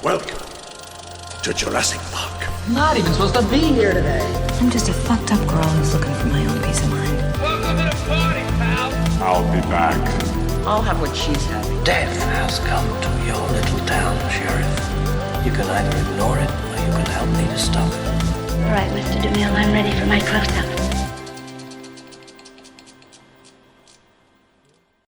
Welcome to Jurassic Park. I'm not even supposed to be here today. I'm just a fucked up girl who's looking for my own peace of mind. Welcome to the party, pal. I'll be back. I'll have what she's having. Death has come to your little town, Sheriff. You can either ignore it, or you can help me to stop it. All right, Mr. DeMille, I'm ready for my close-up.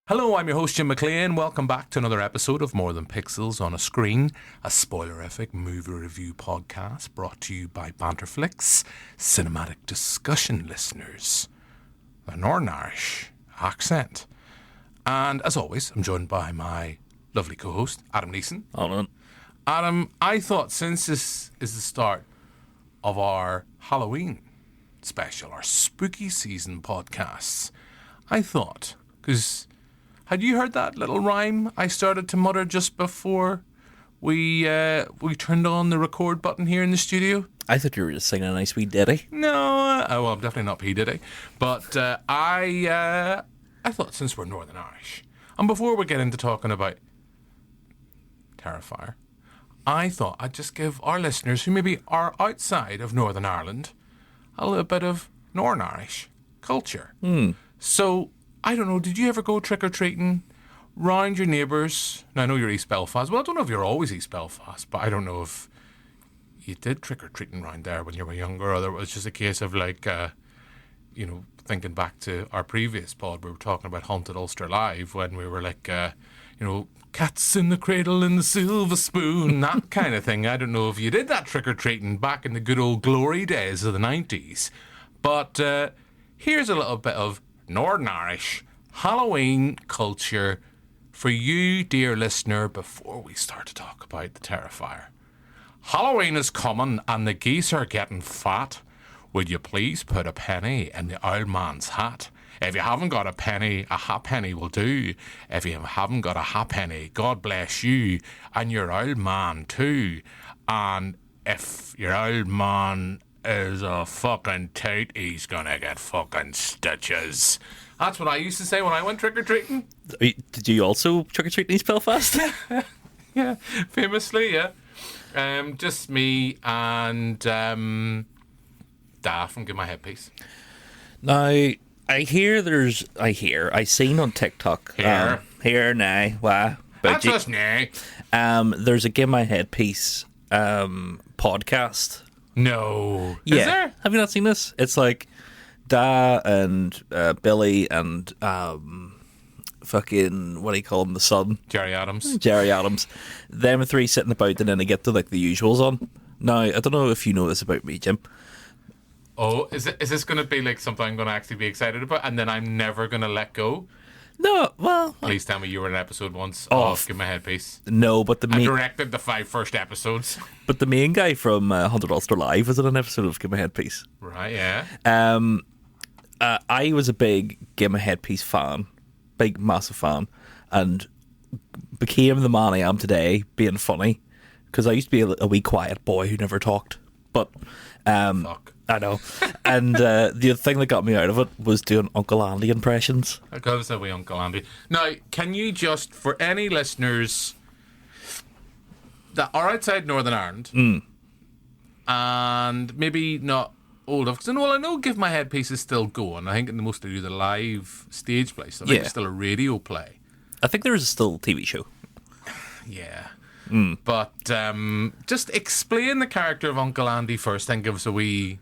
Hello, I'm your host, Jim McLean. Welcome back to another episode of More Than Pixels on a Screen, a spoilerific movie review podcast brought to you by Banterflix, cinematic discussion listeners, a Northern Irish accent. And as always, I'm joined by my lovely co-host, Adam Neeson. Hello. Adam, I thought since this is the start of our Halloween special, our spooky season podcasts, I thought, because... had you heard that little rhyme I started to mutter just before we turned on the record button here in the studio? I thought you were just singing a nice wee ditty. No, well, I'm definitely not P. Diddy. But I thought since we're Northern Irish, and before we get into talking about Terrifier, I thought I'd just give our listeners who maybe are outside of Northern Ireland a little bit of Northern Irish culture. So... I don't know, did you ever go trick-or-treating round your neighbours? Now, I know you're East Belfast. Well, I don't know if you're always East Belfast, but I don't know if you did trick-or-treating round there when you were younger, or there was just a case of, like, thinking back to our previous pod, we were talking about Haunted Ulster Live, when we were like, cats in the cradle and the silver spoon, that kind of thing. I don't know if you did that trick-or-treating back in the good old glory days of the 90s. But here's a little bit of Northern Irish Halloween culture for you, dear listener, before we start to talk about the Terrifier. Halloween is coming and the geese are getting fat. Would you please put a penny in the old man's hat? If you haven't got a penny, a halfpenny will do. If you haven't got a halfpenny, God bless you and your old man too. And if your old man is a fucking toot, he's gonna get fucking stitches. That's what I used to say when I went trick-or-treating. Did you also trick-or-treat in East Belfast? Yeah, famously, yeah. Just me and Daff from Give My Headpiece. Now, I seen on TikTok. Here now, wow. That's us now. There's a Give My Headpiece podcast. No. Yeah. Is there? Have you not seen this? It's like Da and Billy and fucking, what do you call him, the son? Jerry Adams. Them three sitting about, and then they get to like the usuals on. Now, I don't know if you know this about me, Jim. Oh, is this going to be like something I'm going to actually be excited about and then I'm never going to let go? No, well... Please tell me you were in an episode once of Give My Headpiece. No, but I directed the 5 first episodes. But the main guy from Haunted Ulster Live was in an episode of Give My Headpiece. Right, yeah. I was a big Give My Headpiece fan. Big, massive fan. And became the man I am today, being funny. Because I used to be a wee quiet boy who never talked. But... Fuck. I know. And the thing that got me out of it was doing Uncle Andy impressions. I gotta say we Uncle Andy. Now, can you just, for any listeners that are outside Northern Ireland and maybe not old enough, because I know Give My Headpiece is still going. I think in the most they do the live stage play, so I think it's still a radio play. I think there is still a TV show. Yeah. But just explain the character of Uncle Andy first, then give us a wee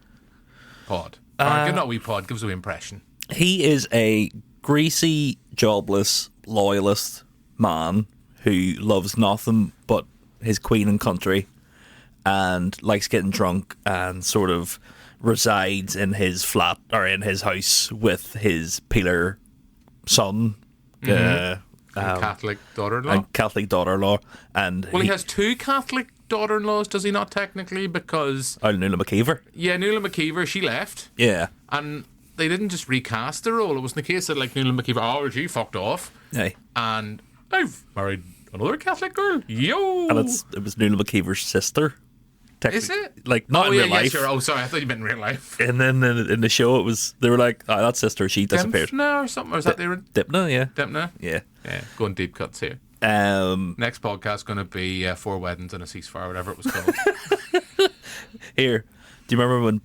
pod. Not a wee pod, give us a wee impression. He is a greasy, jobless, loyalist man who loves nothing but his queen and country and likes getting drunk and sort of resides in his flat or in his house with his peeler son. Catholic daughter-in-law. And Catholic daughter-in-law. And well, he has 2 Catholic daughter-in-laws, does he not technically? Because... Oh, Nuala McKeever. Yeah, Nuala McKeever, she left. Yeah. And they didn't just recast the role. It wasn't the case that, like, Nuala McKeever, she fucked off. Aye. And I've married another Catholic girl. Yo! And it was Nuala McKeever's sister. Is it? Like, not in real life. Yeah, sure. Oh, sorry, I thought you meant in real life. And then in the show, they were like, that sister, she disappeared. Dempna or something? Or is that they were... Dipna, yeah. Dempna? Yeah. Yeah, going deep cuts here. Next podcast going to be 4 Weddings and a Ceasefire, whatever it was called. Here, do you remember when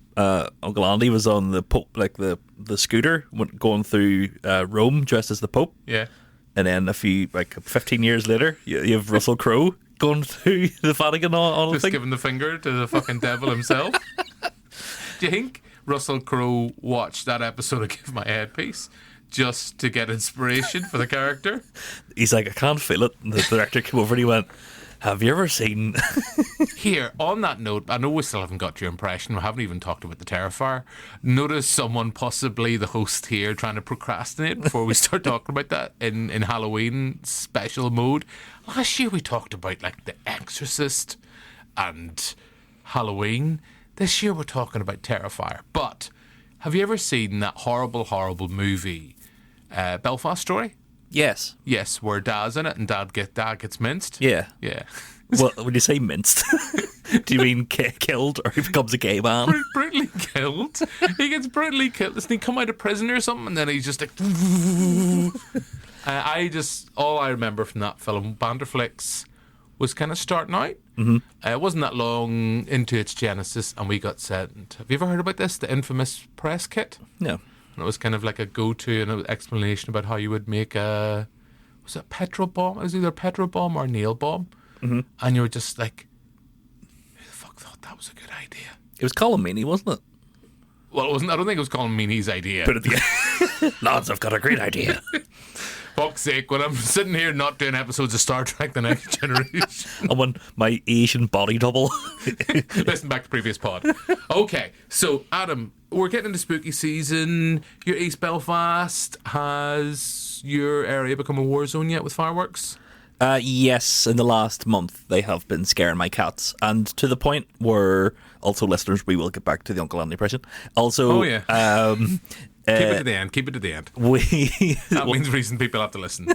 Uncle Andy was on the Pope, like the scooter, going through Rome dressed as the Pope? Yeah. And then 15 years later, you have Russell Crowe going through the Vatican on a Just thing. giving the finger to the fucking devil himself. Do you think Russell Crowe watched that episode of Give My Headpiece just to get inspiration for the character? He's like, I can't feel it. And the director came over and he went, have you ever seen... Here, on that note, I know we still haven't got your impression. We haven't even talked about the Terrifier. Notice someone, possibly the host here, trying to procrastinate before we start talking about that in Halloween special mode. Last year we talked about like The Exorcist and Halloween. This year we're talking about Terrifier. But have you ever seen that horrible, horrible movie, Belfast Story? Yes. Yes, where Dad's in it and Dad gets minced? Yeah. Yeah. Well, when you say minced, do you mean killed or he becomes a gay man? Brutally killed. He gets brutally killed. Doesn't he come out of prison or something? And then he's just like... all I remember from that film, Banderflicks, was kind of starting out. Mm-hmm. It wasn't that long into its genesis and we got sent... Have you ever heard about this? The infamous press kit? No. And it was kind of like a go-to and an explanation about how you would make a... Was it a petrol bomb? It was either a petrol bomb or a nail bomb. Mm-hmm. And you were just like, who the fuck thought that was a good idea? It was Colin Meaney, wasn't it? Well, it wasn't. I don't think it was Colin Meaney's idea. But at the end, lads, I've got a great idea. Fuck's sake, when I'm sitting here not doing episodes of Star Trek The Next Generation. I want my Asian body double. Listen back to previous pod. Okay, so Adam, we're getting into spooky season. Your East Belfast. Has your area become a war zone yet with fireworks? Yes, in the last month they have been scaring my cats, and to the point where, also listeners, we will get back to the Uncle Andy impression. Also, oh yeah, keep it to the end. Keep it to the end. That means reason people have to listen.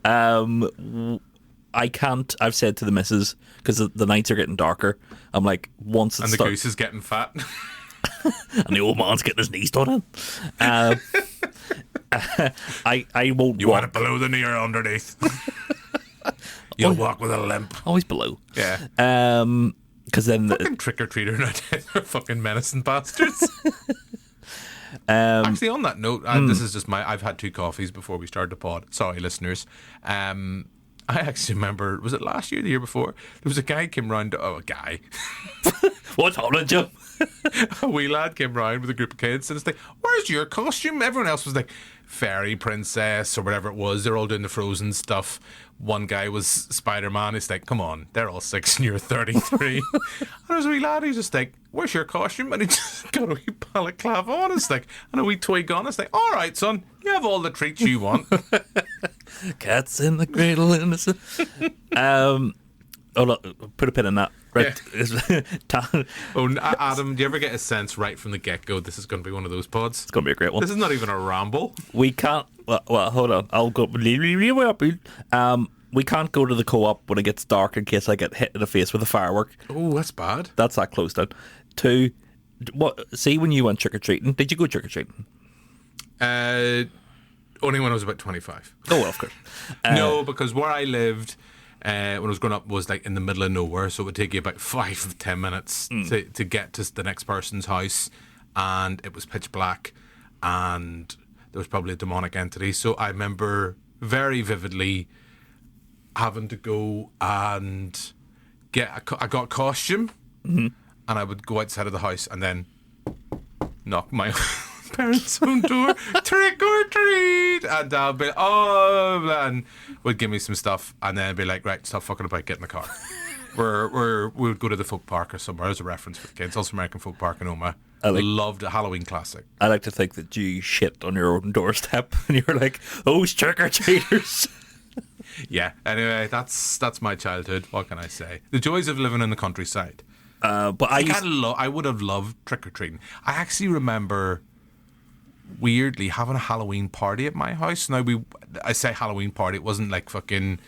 I can't. I've said to the missus, because the nights are getting darker. I'm like, once it's and the goose is getting fat, and the old man's getting his knees done in. I won't. You walk. want it below the knee or underneath? You'll walk with a limp. Always below. Yeah. Because then fucking trick or treater nowadays are fucking menacing bastards. Actually, on that note, this is just I've had 2 coffees before we started the pod. Sorry, listeners. I actually remember, was it last year, the year before? There was a guy came round. A guy. What's happening, Jim? A wee lad came round with a group of kids and it's like, where's your costume? Everyone else was like fairy princess or whatever it was. They're all doing the Frozen stuff. One guy was Spider-Man. It's like, come on, they're all 6 and you're 33. And there was a wee lad who's just like, where's your costume? And he just got a wee balaclava on. It's like, and a wee toy gun. It's like, all right, son, you have all the treats you want. Cats in the cradle, innocent. Oh, look, put a pin in that. Right. Yeah. Adam, do you ever get a sense right from the get-go this is going to be one of those pods? It's going to be a great one. This is not even a ramble. We can't... Well, hold on. I'll go... We can't go to the co-op when it gets dark in case I get hit in the face with a firework. Oh, that's bad. That's that close down. 2, see when you went trick-or-treating, did you go trick-or-treating? Only when I was about 25. Oh, well, of course. No, because where I lived... when I was growing up was like in the middle of nowhere, so it would take you about 5 to 10 minutes to get to the next person's house, and it was pitch black and there was probably a demonic entity. So I remember very vividly having to go and I got a costume, and I would go outside of the house and then knock my parents' own door, trick or treat, and I'll be and would give me some stuff, and then I'd be like, right, stop fucking about, get in the car. We would go to the folk park or somewhere as a reference for the kids. Also American Folk Park in Oma. Loved a Halloween classic. I like to think that you shit on your own doorstep and you're like, those trick or treaters. Yeah. Anyway, that's my childhood. What can I say? The joys of living in the countryside. But I would have loved trick or treating. I actually remember weirdly having a Halloween party at my house. Now I say Halloween party, it wasn't like fucking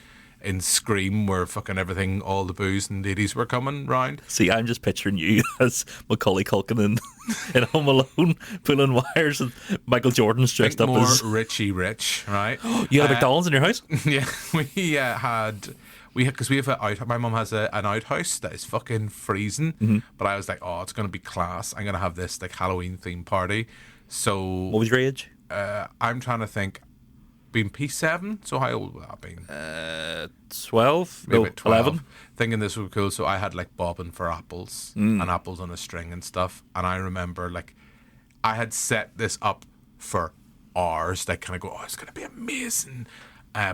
in Scream, where fucking everything, all the booze and ladies were coming round. See, I'm just picturing you as Macaulay Culkin in Home Alone, pulling wires, and Michael Jordan's dressed up more as... Richie Rich, right? You had a McDonald's in your house? Yeah, because we have an out. My mum has an outhouse that is fucking freezing. But I was like, oh, it's gonna be class. I'm gonna have this like Halloween themed party. So What was your age? I'm trying to think. Being P7, so how old would that have been? 12? Maybe No, 12. 11? Thinking this would be cool. So I had like bobbing for apples and apples on a string and stuff. And I remember like I had set this up for hours. Like kind of go, oh, it's gonna be amazing.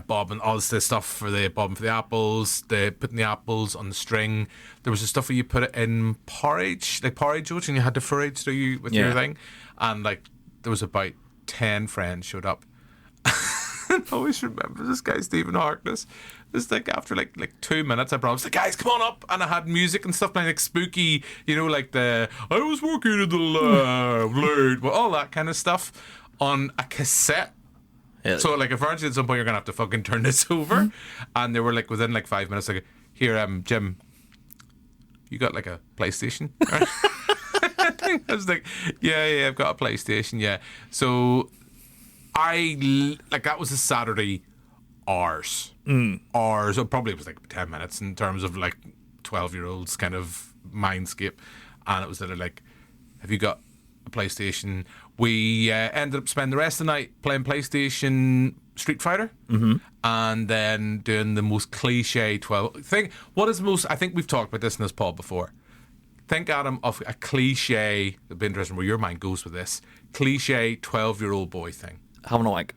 Bobbing all this stuff for the bobbing for the apples. The putting the apples on the string. There was the stuff where you put it in porridge, like porridge oats, and you had to forage through you with your thing. And like there was about 10 friends showed up. I always remember this guy Stephen Harkness. It's like after like 2 minutes, I promised the guys, come on up, and I had music and stuff like spooky, like the I was working in the lab late, well, all that kind of stuff on a cassette. Yeah. So like, eventually at some point you're gonna have to fucking turn this over, and they were like within like 5 minutes, like, here, Jim, you got like a PlayStation? I was like, yeah, I've got a PlayStation, yeah. So. That was a Saturday hours. Hours, or probably it was like 10 minutes in terms of like 12-year-olds kind of mindscape. And it was literally like, have you got a PlayStation? We ended up spending the rest of the night playing PlayStation Street Fighter. And then doing the most cliche 12 thing. What is most, I think we've talked about this in this pod before. Think, Adam, of a cliche, it'd be interesting where your mind goes with this, cliche 12-year-old boy thing. Having a wank.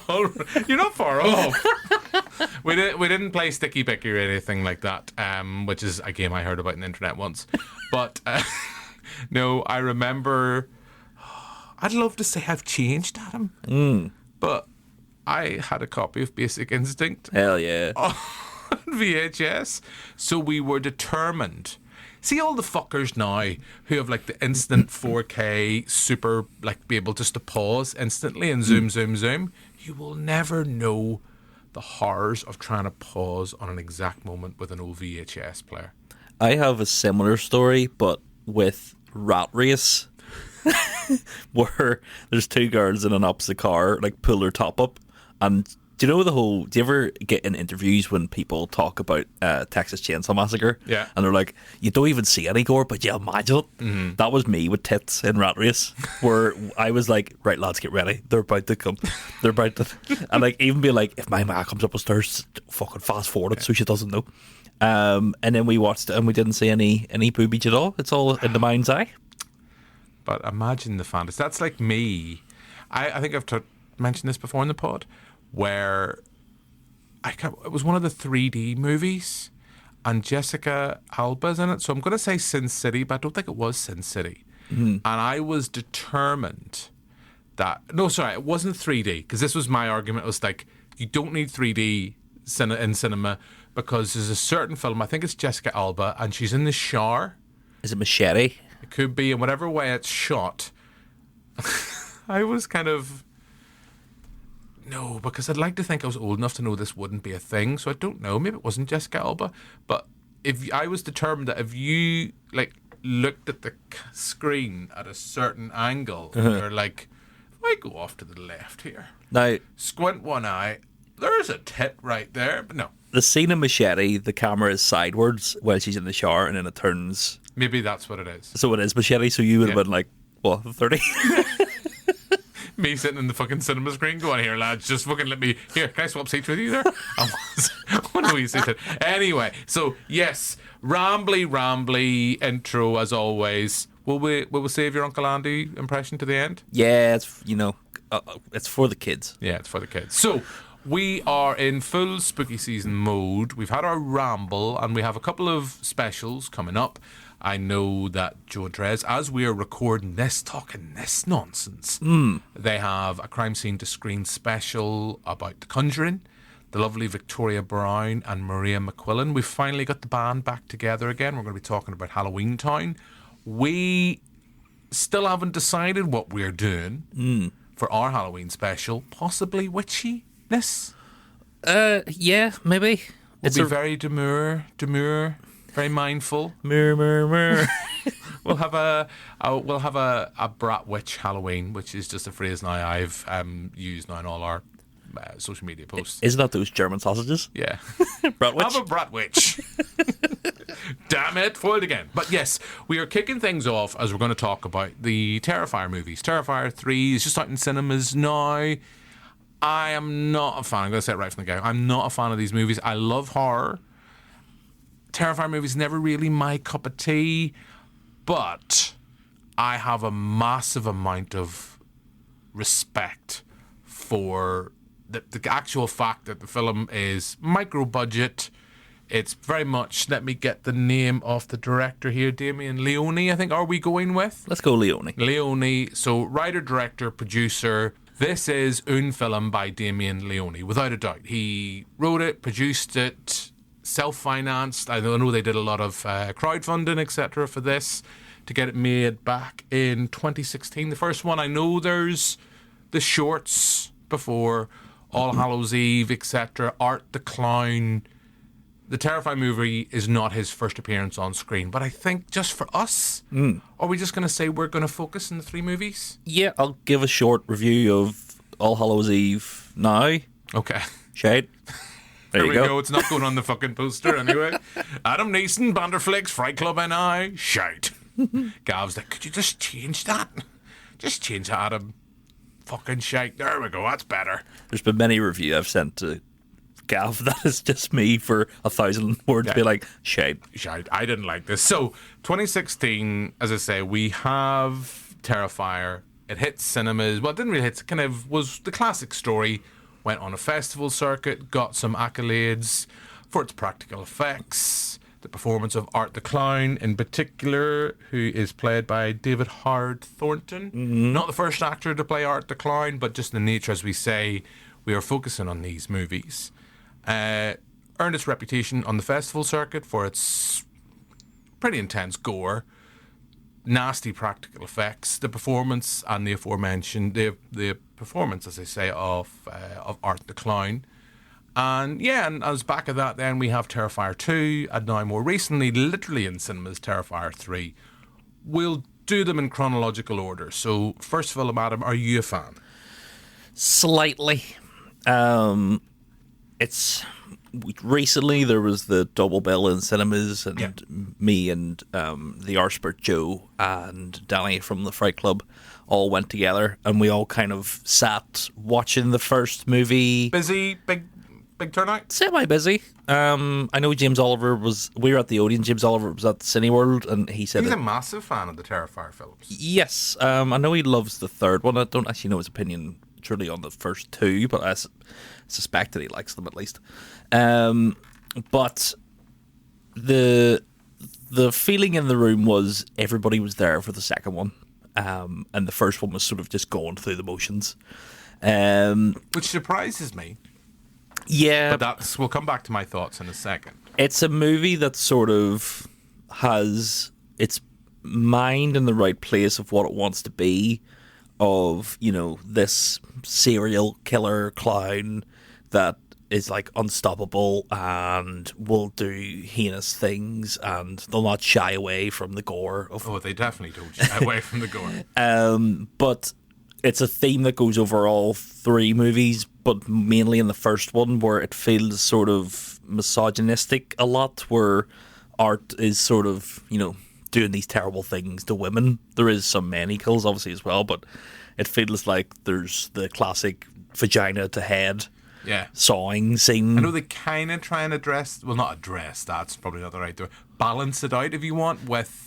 Oh, you're not far off. We didn't play Sticky Bicky or anything like that, which is a game I heard about on the internet once. But no, I remember. I'd love to say I've changed, Adam. But I had a copy of Basic Instinct. Hell yeah. On VHS, so we were determined. See all the fuckers now who have like the instant 4K super, like be able just to pause instantly and zoom. You will never know the horrors of trying to pause on an exact moment with an old VHS player. I have a similar story, but with Rat Race, where there's two girls in an opposite car, like pull their top up, and do you ever get in interviews when people talk about Texas Chainsaw Massacre? Yeah. And they're like, you don't even see any gore, but you imagine it. Mm-hmm. That was me with tits in Rat Race, where I was like, right, lads, get ready. They're about to come. They're about to... And like, even be like, if my ma comes up the stairs, fucking fast forward it so she doesn't know. And then we watched it and we didn't see any boobage at all. It's all in the mind's eye. But imagine the fantasy. That's like me. I think I've mentioned this before in the pod, where it was one of the 3D movies and Jessica Alba's in it. So I'm going to say Sin City, but I don't think it was Sin City. Mm-hmm. And I was determined that... No, sorry, it wasn't 3D, because this was my argument. It was like, you don't need 3D in cinema because there's a certain film, I think it's Jessica Alba, and she's in the shower. Is it Machete? It could be, in whatever way it's shot. I was kind of... No, because I'd like to think I was old enough to know this wouldn't be a thing, so I don't know. Maybe it wasn't Jessica Alba, but if I was determined that if you like looked at the screen at a certain angle, you're like, if I go off to the left here, now squint one eye, there's a tit right there, but no. The scene in Machete, the camera is sideways while she's in the shower, and then it turns. Maybe that's what it is. So it is Machete. So you would have been like, what, 30? Me sitting in the fucking cinema screen, go on here, lads, just fucking let me... Here, can I swap seats with you there? What do we say? Anyway, so yes, rambly intro as always. Will we save your Uncle Andy impression to the end? Yeah, it's it's for the kids. Yeah, it's for the kids. So we are in full spooky season mode. We've had our ramble, and we have a couple of specials coming up. I know that Joe and Trez, as we are recording this, talking this nonsense, they have a crime scene to screen special about The Conjuring, the lovely Victoria Brown and Maria McQuillan. We've finally got the band back together again. We're going to be talking about Halloween Town. We still haven't decided what we're doing for our Halloween special. Possibly witchiness. Yeah, maybe. We'll be very demure, very mindful. Mirror. We'll have a brat witch Halloween, which is just a phrase now I've used now in all our social media posts. Isn't that those German sausages? Yeah. Brat witch? Have a brat witch. Damn it, foiled again. But yes, we are kicking things off as we're going to talk about the Terrifier movies. Terrifier 3 is just out in cinemas now. I am not a fan. I'm going to say it right from the get. I'm not a fan of these movies. I love horror. Terrifier movies never really my cup of tea, but I have a massive amount of respect for the actual fact that the film is micro budget. It's very much, let me get the name of the director here, Damian Leone, I think, are we going with? Let's go Leone. Leone, so writer, director, producer. This is un film by Damian Leone, without a doubt. He wrote it, produced it, self-financed. I know they did a lot of crowdfunding, etc. for this to get it made back in 2016. The first one, I know there's the shorts before, All Hallows Eve, etc. Art the Clown. The Terrifier movie is not his first appearance on screen, but I think just for us, are we just going to say we're going to focus on the 3 movies? Yeah, I'll give a short review of All Hallows Eve now. Okay. Shade. There we you go. It's not going on the fucking poster anyway. Adam Neeson, Banderflex, Fright Club NI, shout. Gav's like, could you just change that? Just change that, Adam. Fucking shout. There we go. That's better. There's been many reviews I've sent to Gav that is just me for 1,000 words to be like, shade. I didn't like this. So, 2016, as I say, we have Terrifier. It hit cinemas. Well, it didn't really hit. It kind of was the classic story. Went on a festival circuit, got some accolades for its practical effects. The performance of Art the Clown, in particular, who is played by David Howard Thornton. Not the first actor to play Art the Clown, but just the nature, as we say, we are focusing on these movies. Earned its reputation on the festival circuit for its pretty intense gore, nasty practical effects, the performance, and the aforementioned the performance, as I say, of Art the Clown. And yeah, and as back of that, then we have Terrifier 2, and now more recently, literally in cinemas, Terrifier 3. We'll do them in chronological order. So, first film, Adam, are you a fan? Slightly. It's recently there was the double bill in cinemas, and me and the Arspert Joe and Danny from the Fright Club all went together, and we all kind of sat watching the first movie. Busy, big turnout? Semi-busy. I know James Oliver we were at the Odeon, James Oliver was at Cineworld, and he said he's a massive fan of the Terrifier films. Yes, I know he loves the third one. I don't actually know his opinion truly on the first 2, but I suspect that he likes them at least. But the feeling in the room was everybody was there for the second one, and the first one was sort of just going through the motions, which surprises me. Yeah, but we'll come back to my thoughts in a second. It's a movie that sort of has its mind in the right place of what it wants to be, of, you know, this serial killer clown that is like unstoppable and will do heinous things, and they'll not shy away from the gore. They definitely don't shy away from the gore. But it's a theme that goes over all 3 movies, but mainly in the first one, where it feels sort of misogynistic a lot, where Art is sort of, you know, doing these terrible things to women. There is some men kills, obviously, as well, but it feels like there's the classic vagina to head sawing scene. I know they kind of try and not address, that's probably not the right word, balance it out, if you want, with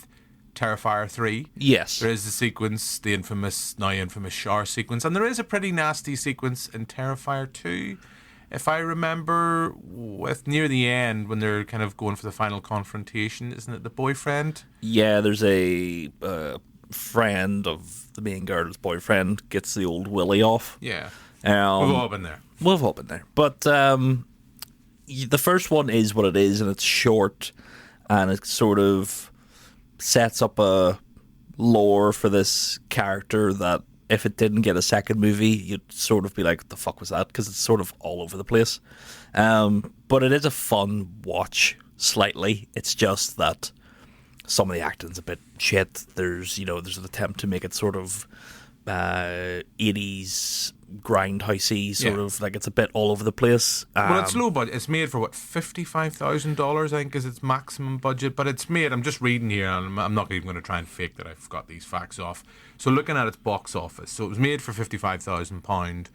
Terrifier 3. Yes. There is the sequence, the now infamous shower sequence, and there is a pretty nasty sequence in Terrifier 2, if I remember, with near the end when they're kind of going for the final confrontation. Isn't it the boyfriend? Yeah, there's a friend of the main girl's boyfriend gets the old willy off. Yeah. We've all been there. We've all been there. But the first one is what it is, and it's short, and it sort of sets up a lore for this character that if it didn't get a second movie, you'd sort of be like, "What the fuck was that?" Because it's sort of all over the place. But it is a fun watch. Slightly, it's just that some of the acting's a bit shit. There's an attempt to make it sort of 80s grindhousey, sort of like it's a bit all over the place. Well, it's low budget. It's made for what, $55,000, I think, is its maximum budget. But it's made. I'm just reading here, and I'm not even going to try and fake that I've got these facts off. So looking at its box office, so it was made for £55,000,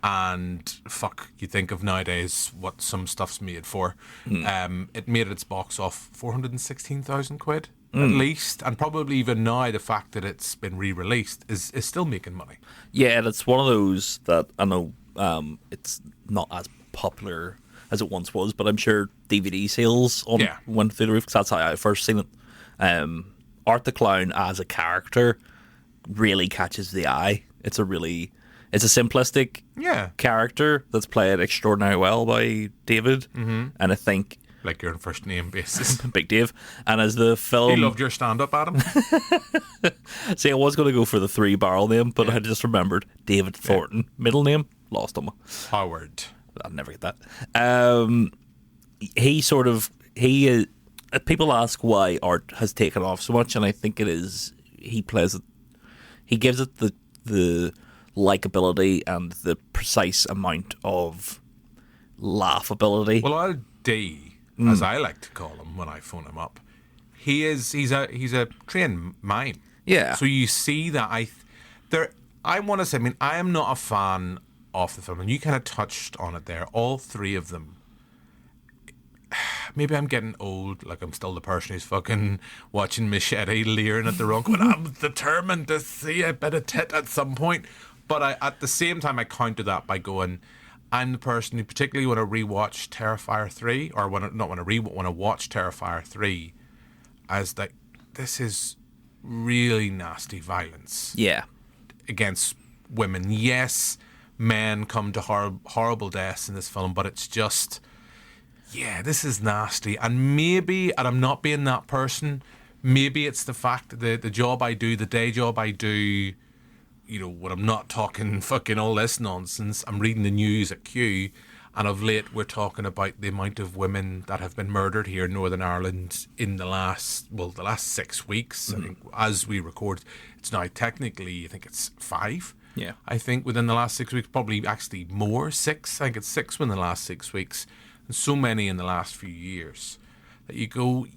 and fuck, you think of nowadays what some stuff's made for. It made its box off 416,000 quid. At least, and probably even now the fact that it's been re-released is still making money. Yeah, and it's one of those that I know it's not as popular as it once was, but I'm sure DVD sales went through the roof, because that's how I first seen it. Art the Clown as a character really catches the eye. It's a simplistic character that's played extraordinarily well by David, and I think, like you're on first name basis. Big Dave. And as the film... He loved your stand-up, Adam. See, I was going to go for the 3-barrel name, but I just remembered David Thornton. Middle name? Lost him. Howard. I'll never get that. People ask why art has taken off so much, and I think it is... He gives it the likability and the precise amount of laughability. Well, D, as I like to call him when I phone him up, he's a trained mime. Yeah. So you see that I want to say, I mean, I am not a fan of the film, and you kind of touched on it there. All three of them. Maybe I'm getting old, like I'm still the person who's fucking watching Machete leering at the wrong, but I'm determined to see a bit of tit at some point. But at the same time, I counter that by going, I'm the person who particularly want to rewatch Terrifier 3, or want to watch Terrifier 3 as like, this is really nasty violence. Yeah. Against women. Yes, men come to horrible deaths in this film, but it's just, this is nasty. And maybe, and I'm not being that person, maybe it's the fact that the job I do, the day job I do, when I'm not talking fucking all this nonsense, I'm reading the news at Q, and of late we're talking about the amount of women that have been murdered here in Northern Ireland in the last 6 weeks. I think as we record, it's now technically, I think it's 5. Yeah. I think within the last 6 weeks, probably actually more, 6. I think it's 6 within the last 6 weeks, and so many in the last few years that you go,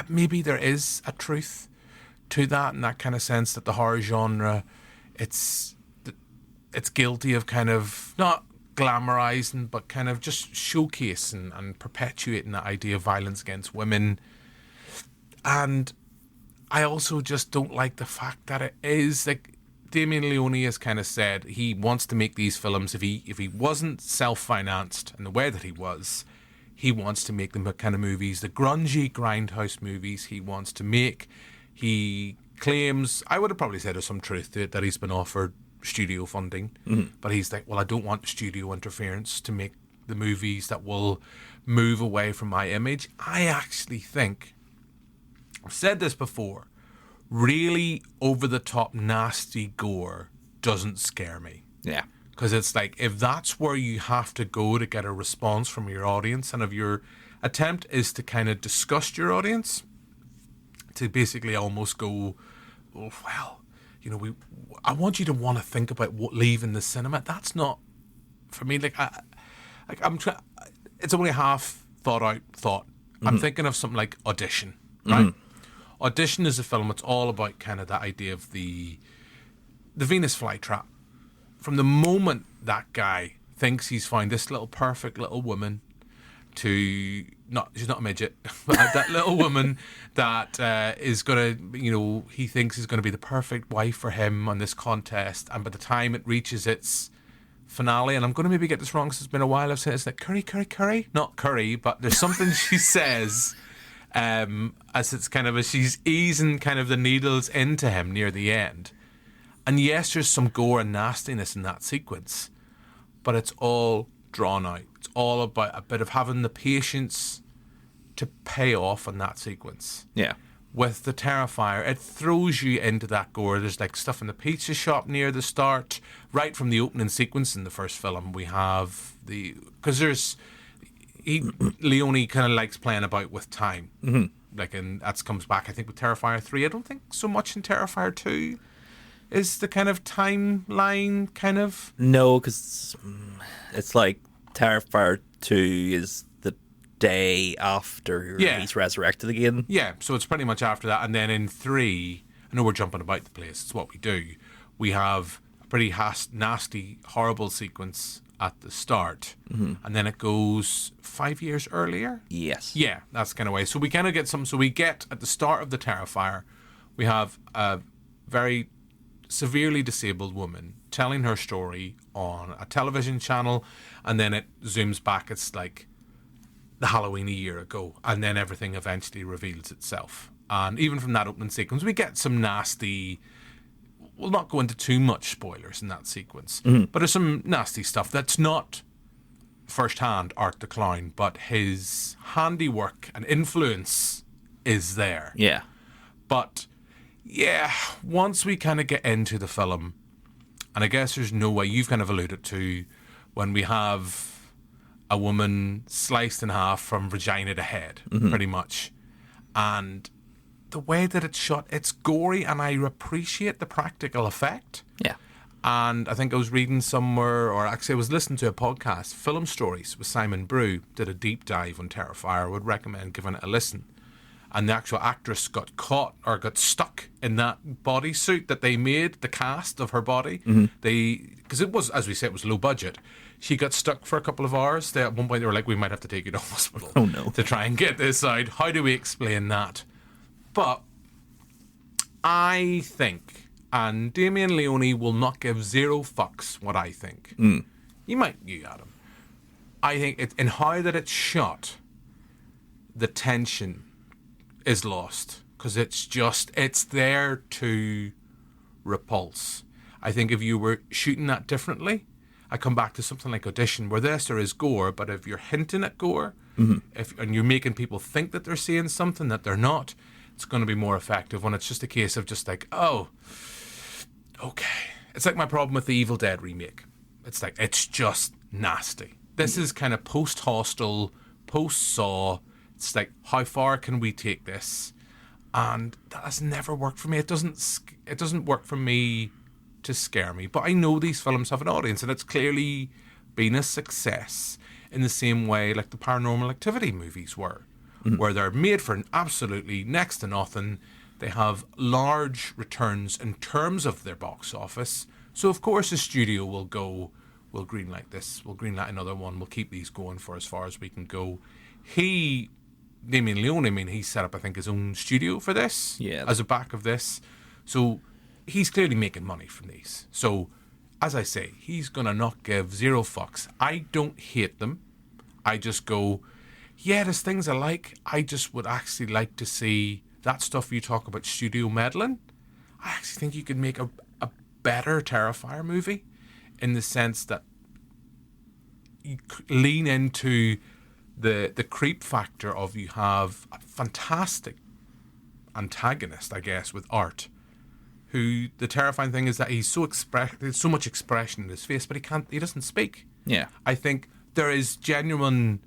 maybe there is a truth to that, in that kind of sense that the horror genre, it's guilty of kind of not glamorizing, but kind of just showcasing and perpetuating that idea of violence against women. And I also just don't like the fact that it is like Damian Leone has kind of said he wants to make these films. If he wasn't self-financed in the way that he wants to make them the kind of movies, the grungy grindhouse movies he wants to make. He claims, I would have probably said there's some truth to it, that he's been offered studio funding, but he's like, well, I don't want studio interference to make the movies that will move away from my image. I actually think, I've said this before, really over-the-top nasty gore doesn't scare me. Yeah. Because it's like, if that's where you have to go to get a response from your audience, and if your attempt is to kind of disgust your audience, to basically almost go, oh, well, I want you to want to think about leaving the cinema. That's not, for me, it's only a half thought out thought. I'm thinking of something like Audition, right? Audition is a film, it's all about kind of that idea of the Venus flytrap. From the moment that guy thinks he's found this little perfect little woman she's not a midget, but that little woman that is going to, he thinks is going to be the perfect wife for him on this contest, and by the time it reaches its finale, and I'm going to maybe get this wrong because it's been a while I've said, it's like curry, not curry, but there's something she says as it's kind of, as she's easing kind of the needles into him near the end. And yes, there's some gore and nastiness in that sequence, but it's all drawn out. It's all about a bit of having the patience to pay off on that sequence. Yeah. with the Terrifier, it throws you into that gore. There's like stuff in the pizza shop near the start, right from the opening sequence in the first film. We have Leone kind of likes playing about with time. Mm-hmm. Like, and that comes back, I think, with Terrifier 3. I don't think so much in Terrifier 2 is the kind of timeline kind of... No, because it's like Terrifier 2 is the day after he's resurrected again. Yeah, so it's pretty much after that. And then in 3, I know we're jumping about the place, it's what we do. We have a pretty nasty, horrible sequence at the start, and then it goes 5 years earlier. Yes. Yeah, that's kind of way. So we kind of get some. So we get at the start of the Terrifier, we have a very severely disabled woman telling her story on a television channel, and then it zooms back. It's like the Halloween a year ago, and then everything eventually reveals itself. And even from that opening sequence, we get some nasty. We'll not go into too much spoilers in that sequence, but there's some nasty stuff that's not first-hand Art the Clown, but his handiwork and influence is there. Yeah. But, yeah, once we kind of get into the film, and I guess there's no way, you've kind of alluded to, when we have a woman sliced in half from vagina to head, pretty much, and... the way that it's shot, it's gory, and I appreciate the practical effect. Yeah. And I think I was reading somewhere, or actually I was listening to a podcast, Film Stories with Simon Brew, did a deep dive on Terrifier. I would recommend giving it a listen. And the actual actress got caught, or got stuck in that bodysuit that they made, the cast of her body. Because it was, as we said, it was low budget. She got stuck for a couple of hours. At one point they were like, we might have to take you to hospital. Oh, no. To try and get this out. How do we explain that? But I think, and Damian Leone will not give zero fucks what I think. You, Adam. I think in how that it's shot, the tension is lost. Because it's there to repulse. I think if you were shooting that differently, I come back to something like Audition, where there is gore, but if you're hinting at gore, and you're making people think that they're seeing something that they're not, it's going to be more effective when it's just a case of just like, oh, okay. It's like my problem with the Evil Dead remake. It's like, it's just nasty. This is kind of post-Hostel, post-Saw. It's like, how far can we take this? And that has never worked for me. It doesn't work for me to scare me. But I know these films have an audience, and it's clearly been a success in the same way like the Paranormal Activity movies were. Where they're made for absolutely next to nothing. They have large returns in terms of their box office. So, of course, the studio will go, we'll greenlight this, we'll greenlight another one, we'll keep these going for as far as we can go. Damian Leone, he set up, I think, his own studio for this, as a back of this. So, he's clearly making money from these. So, as I say, he's going to not give zero fucks. I don't hate them. I just go... yeah, there's things I like. I just would actually like to see that stuff you talk about studio meddling. I actually think you could make a better Terrifier movie in the sense that you lean into the creep factor of you have a fantastic antagonist, I guess, with Art, who the terrifying thing is that there's so much expression in his face, but he doesn't speak. Yeah. I think there is genuine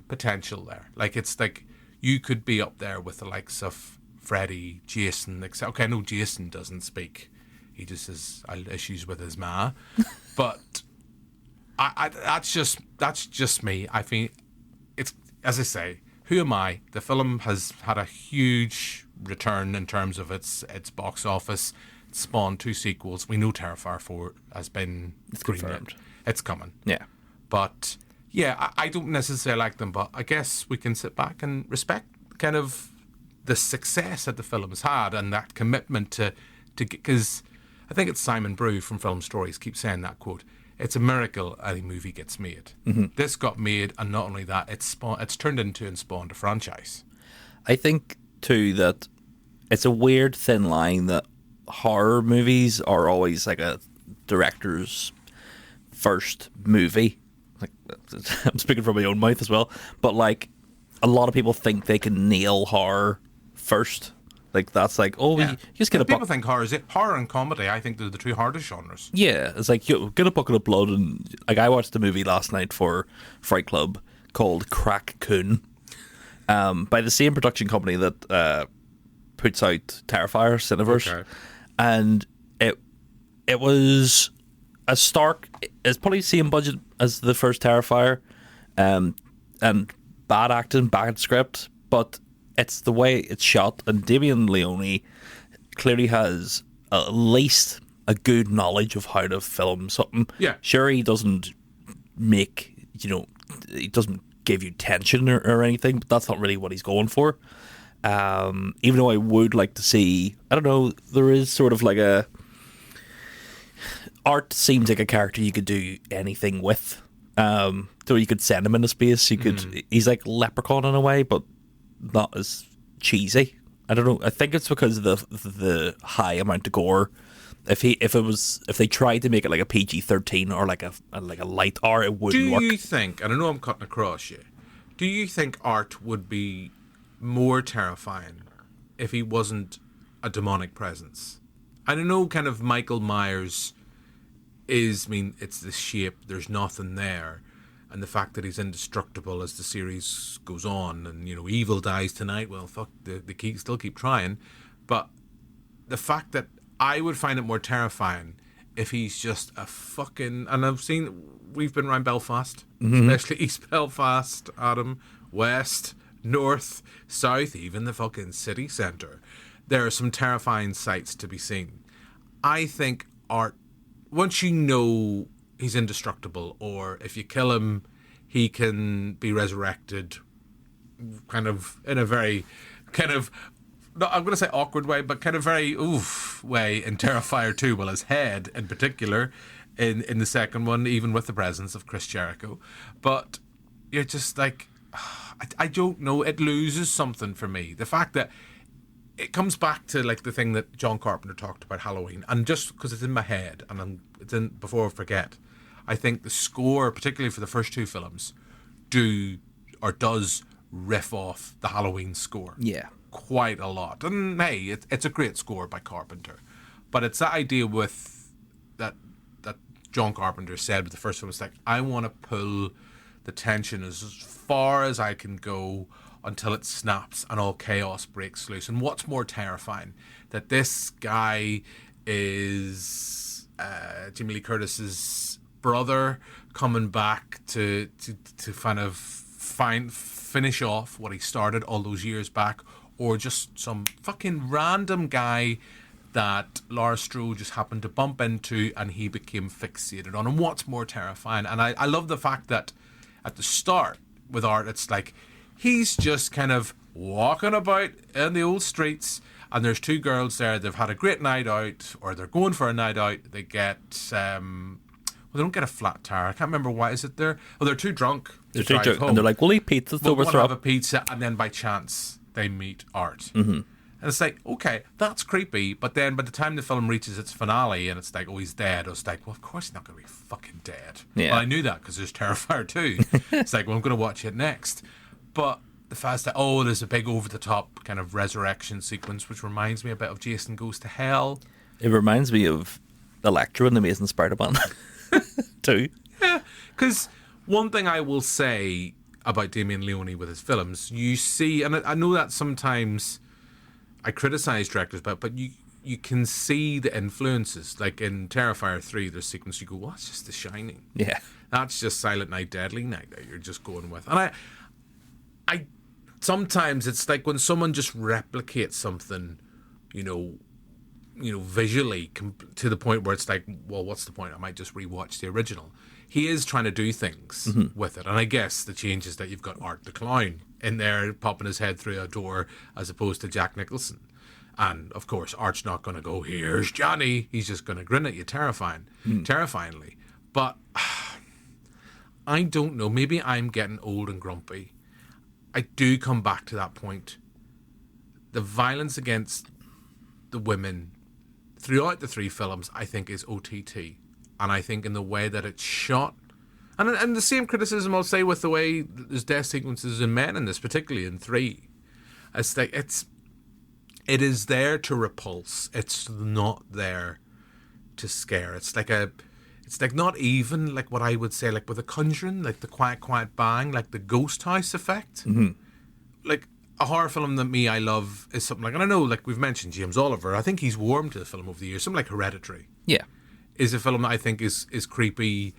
potential there. Like, it's like you could be up there with the likes of Freddy, Jason, except, okay, I know Jason doesn't speak. He just has issues with his ma. But that's just me. I think it's, as I say, who am I? The film has had a huge return in terms of its box office. It's spawned 2 sequels. We know Terrifier 4 has been confirmed. It's coming. Yeah. But yeah, I don't necessarily like them, but I guess we can sit back and respect kind of the success that the film has had and that commitment to because I think it's Simon Brew from Film Stories keeps saying that quote. It's a miracle any movie gets made. This got made, and not only that, it's turned into and spawned a franchise. I think too that it's a weird thin line that horror movies are always like a director's first movie. Like, I'm speaking from my own mouth as well, but like a lot of people think they can nail horror first. Like that's like, oh, Yeah. you just get a People bucket. think horror and comedy. I think they're the two hardest genres. Yeah, it's like you get a bucket of blood, and like I watched a movie last night for Fright Club called Crack Coon, by the same production company that puts out Terrifier Cineverse, Okay. and it was as stark. It's probably the same budget as the first Terrifier, and bad acting, bad script, but it's the way it's shot, and Damian Leone clearly has at least a good knowledge of how to film something. Yeah. Sure, he doesn't make, he doesn't give you tension or anything, but that's not really what he's going for. Even though I would like to see, I don't know, there is sort of like Art seems like a character you could do anything with. So you could send him into space. You could. He's like Leprechaun in a way, but not as cheesy. I don't know. I think it's because of the high amount of gore. If they tried to make it like a PG-13 or like a light R, it wouldn't work. Do you think? And I know I'm cutting across you. Do you think Art would be more terrifying if he wasn't a demonic presence? I don't know. Kind of Michael Myers is. I mean, it's the shape. There's nothing there. And the fact that he's indestructible as the series goes on, and evil dies tonight. Well, fuck, they still keep trying. But the fact that I would find it more terrifying if he's just a fucking. And we've been around Belfast, especially East Belfast, Adam, West, North, South, even the fucking city centre. There are some terrifying sights to be seen. I think Art, once you know he's indestructible, or if you kill him, he can be resurrected, kind of in a very kind of, no, I'm going to say awkward way, but kind of very oof way in Terrifier 2. Well, his head in particular, in the second one, even with the presence of Chris Jericho. But you're just like, I don't know, it loses something for me. The fact that it comes back to like the thing that John Carpenter talked about Halloween, and just because it's in my head and it's in before I forget, I think the score, particularly for the first two films, does riff off the Halloween score. Yeah. Quite a lot. And hey, it's a great score by Carpenter. But it's that idea with that John Carpenter said with the first film, it's like, I want to pull the tension as far as I can go until it snaps and all chaos breaks loose. And what's more terrifying? That this guy is Jamie Lee Curtis's brother coming back to kind of finish off what he started all those years back, or just some fucking random guy that Laura Strode just happened to bump into and he became fixated on. And what's more terrifying? And I love the fact that at the start with Art, it's like he's just kind of walking about in the old streets, and there's two girls there. They've had a great night out, or they're going for a night out. They get they don't get a flat tire. I can't remember why is it there. Oh, they're too drunk. They're too drunk, and they're like, we'll eat pizza. We'll have a pizza, and then by chance they meet Art. Mm-hmm. And it's like, okay, that's creepy. But then by the time the film reaches its finale, and it's like, oh, he's dead. I was like, well, of course he's not going to be fucking dead. Yeah. Well, I knew that because there's Terrifier 2. It's like, well, I'm going to watch it next. But the fact that, there's a big over-the-top kind of resurrection sequence, which reminds me a bit of Jason Goes to Hell. It reminds me of Electra in the Amazing Spider-Man too. Yeah, because one thing I will say about Damian Leone with his films, you see, and I know that sometimes I criticize directors, but you can see the influences. Like in Terrifier 3, there's sequence you go, well, that's just The Shining. Yeah. That's just Silent Night, Deadly Night that you're just going with. And I sometimes it's like when someone just replicates something, visually to the point where it's like, well, what's the point? I might just rewatch the original. He is trying to do things with it. And I guess the change is that you've got Art the Clown in there popping his head through a door as opposed to Jack Nicholson. And, of course, Art's not going to go, here's Johnny. He's just going to grin at you terrifyingly. But I don't know. Maybe I'm getting old and grumpy. I do come back to that point. The violence against the women throughout the three films, I think, is OTT. And I think in the way that it's shot, and the same criticism I'll say with the way there's death sequences in Men in this, particularly in 3. It's like it is there to repulse. It's not there to scare. It's like not even like what I would say, like with The Conjuring, like the quiet, quiet bang, like the ghost house effect. Mm-hmm. Like a horror film that I love is something like, and I know, like we've mentioned James Oliver, I think he's warmed to the film over the years. Something like Hereditary. Yeah. Is a film that I think is creepy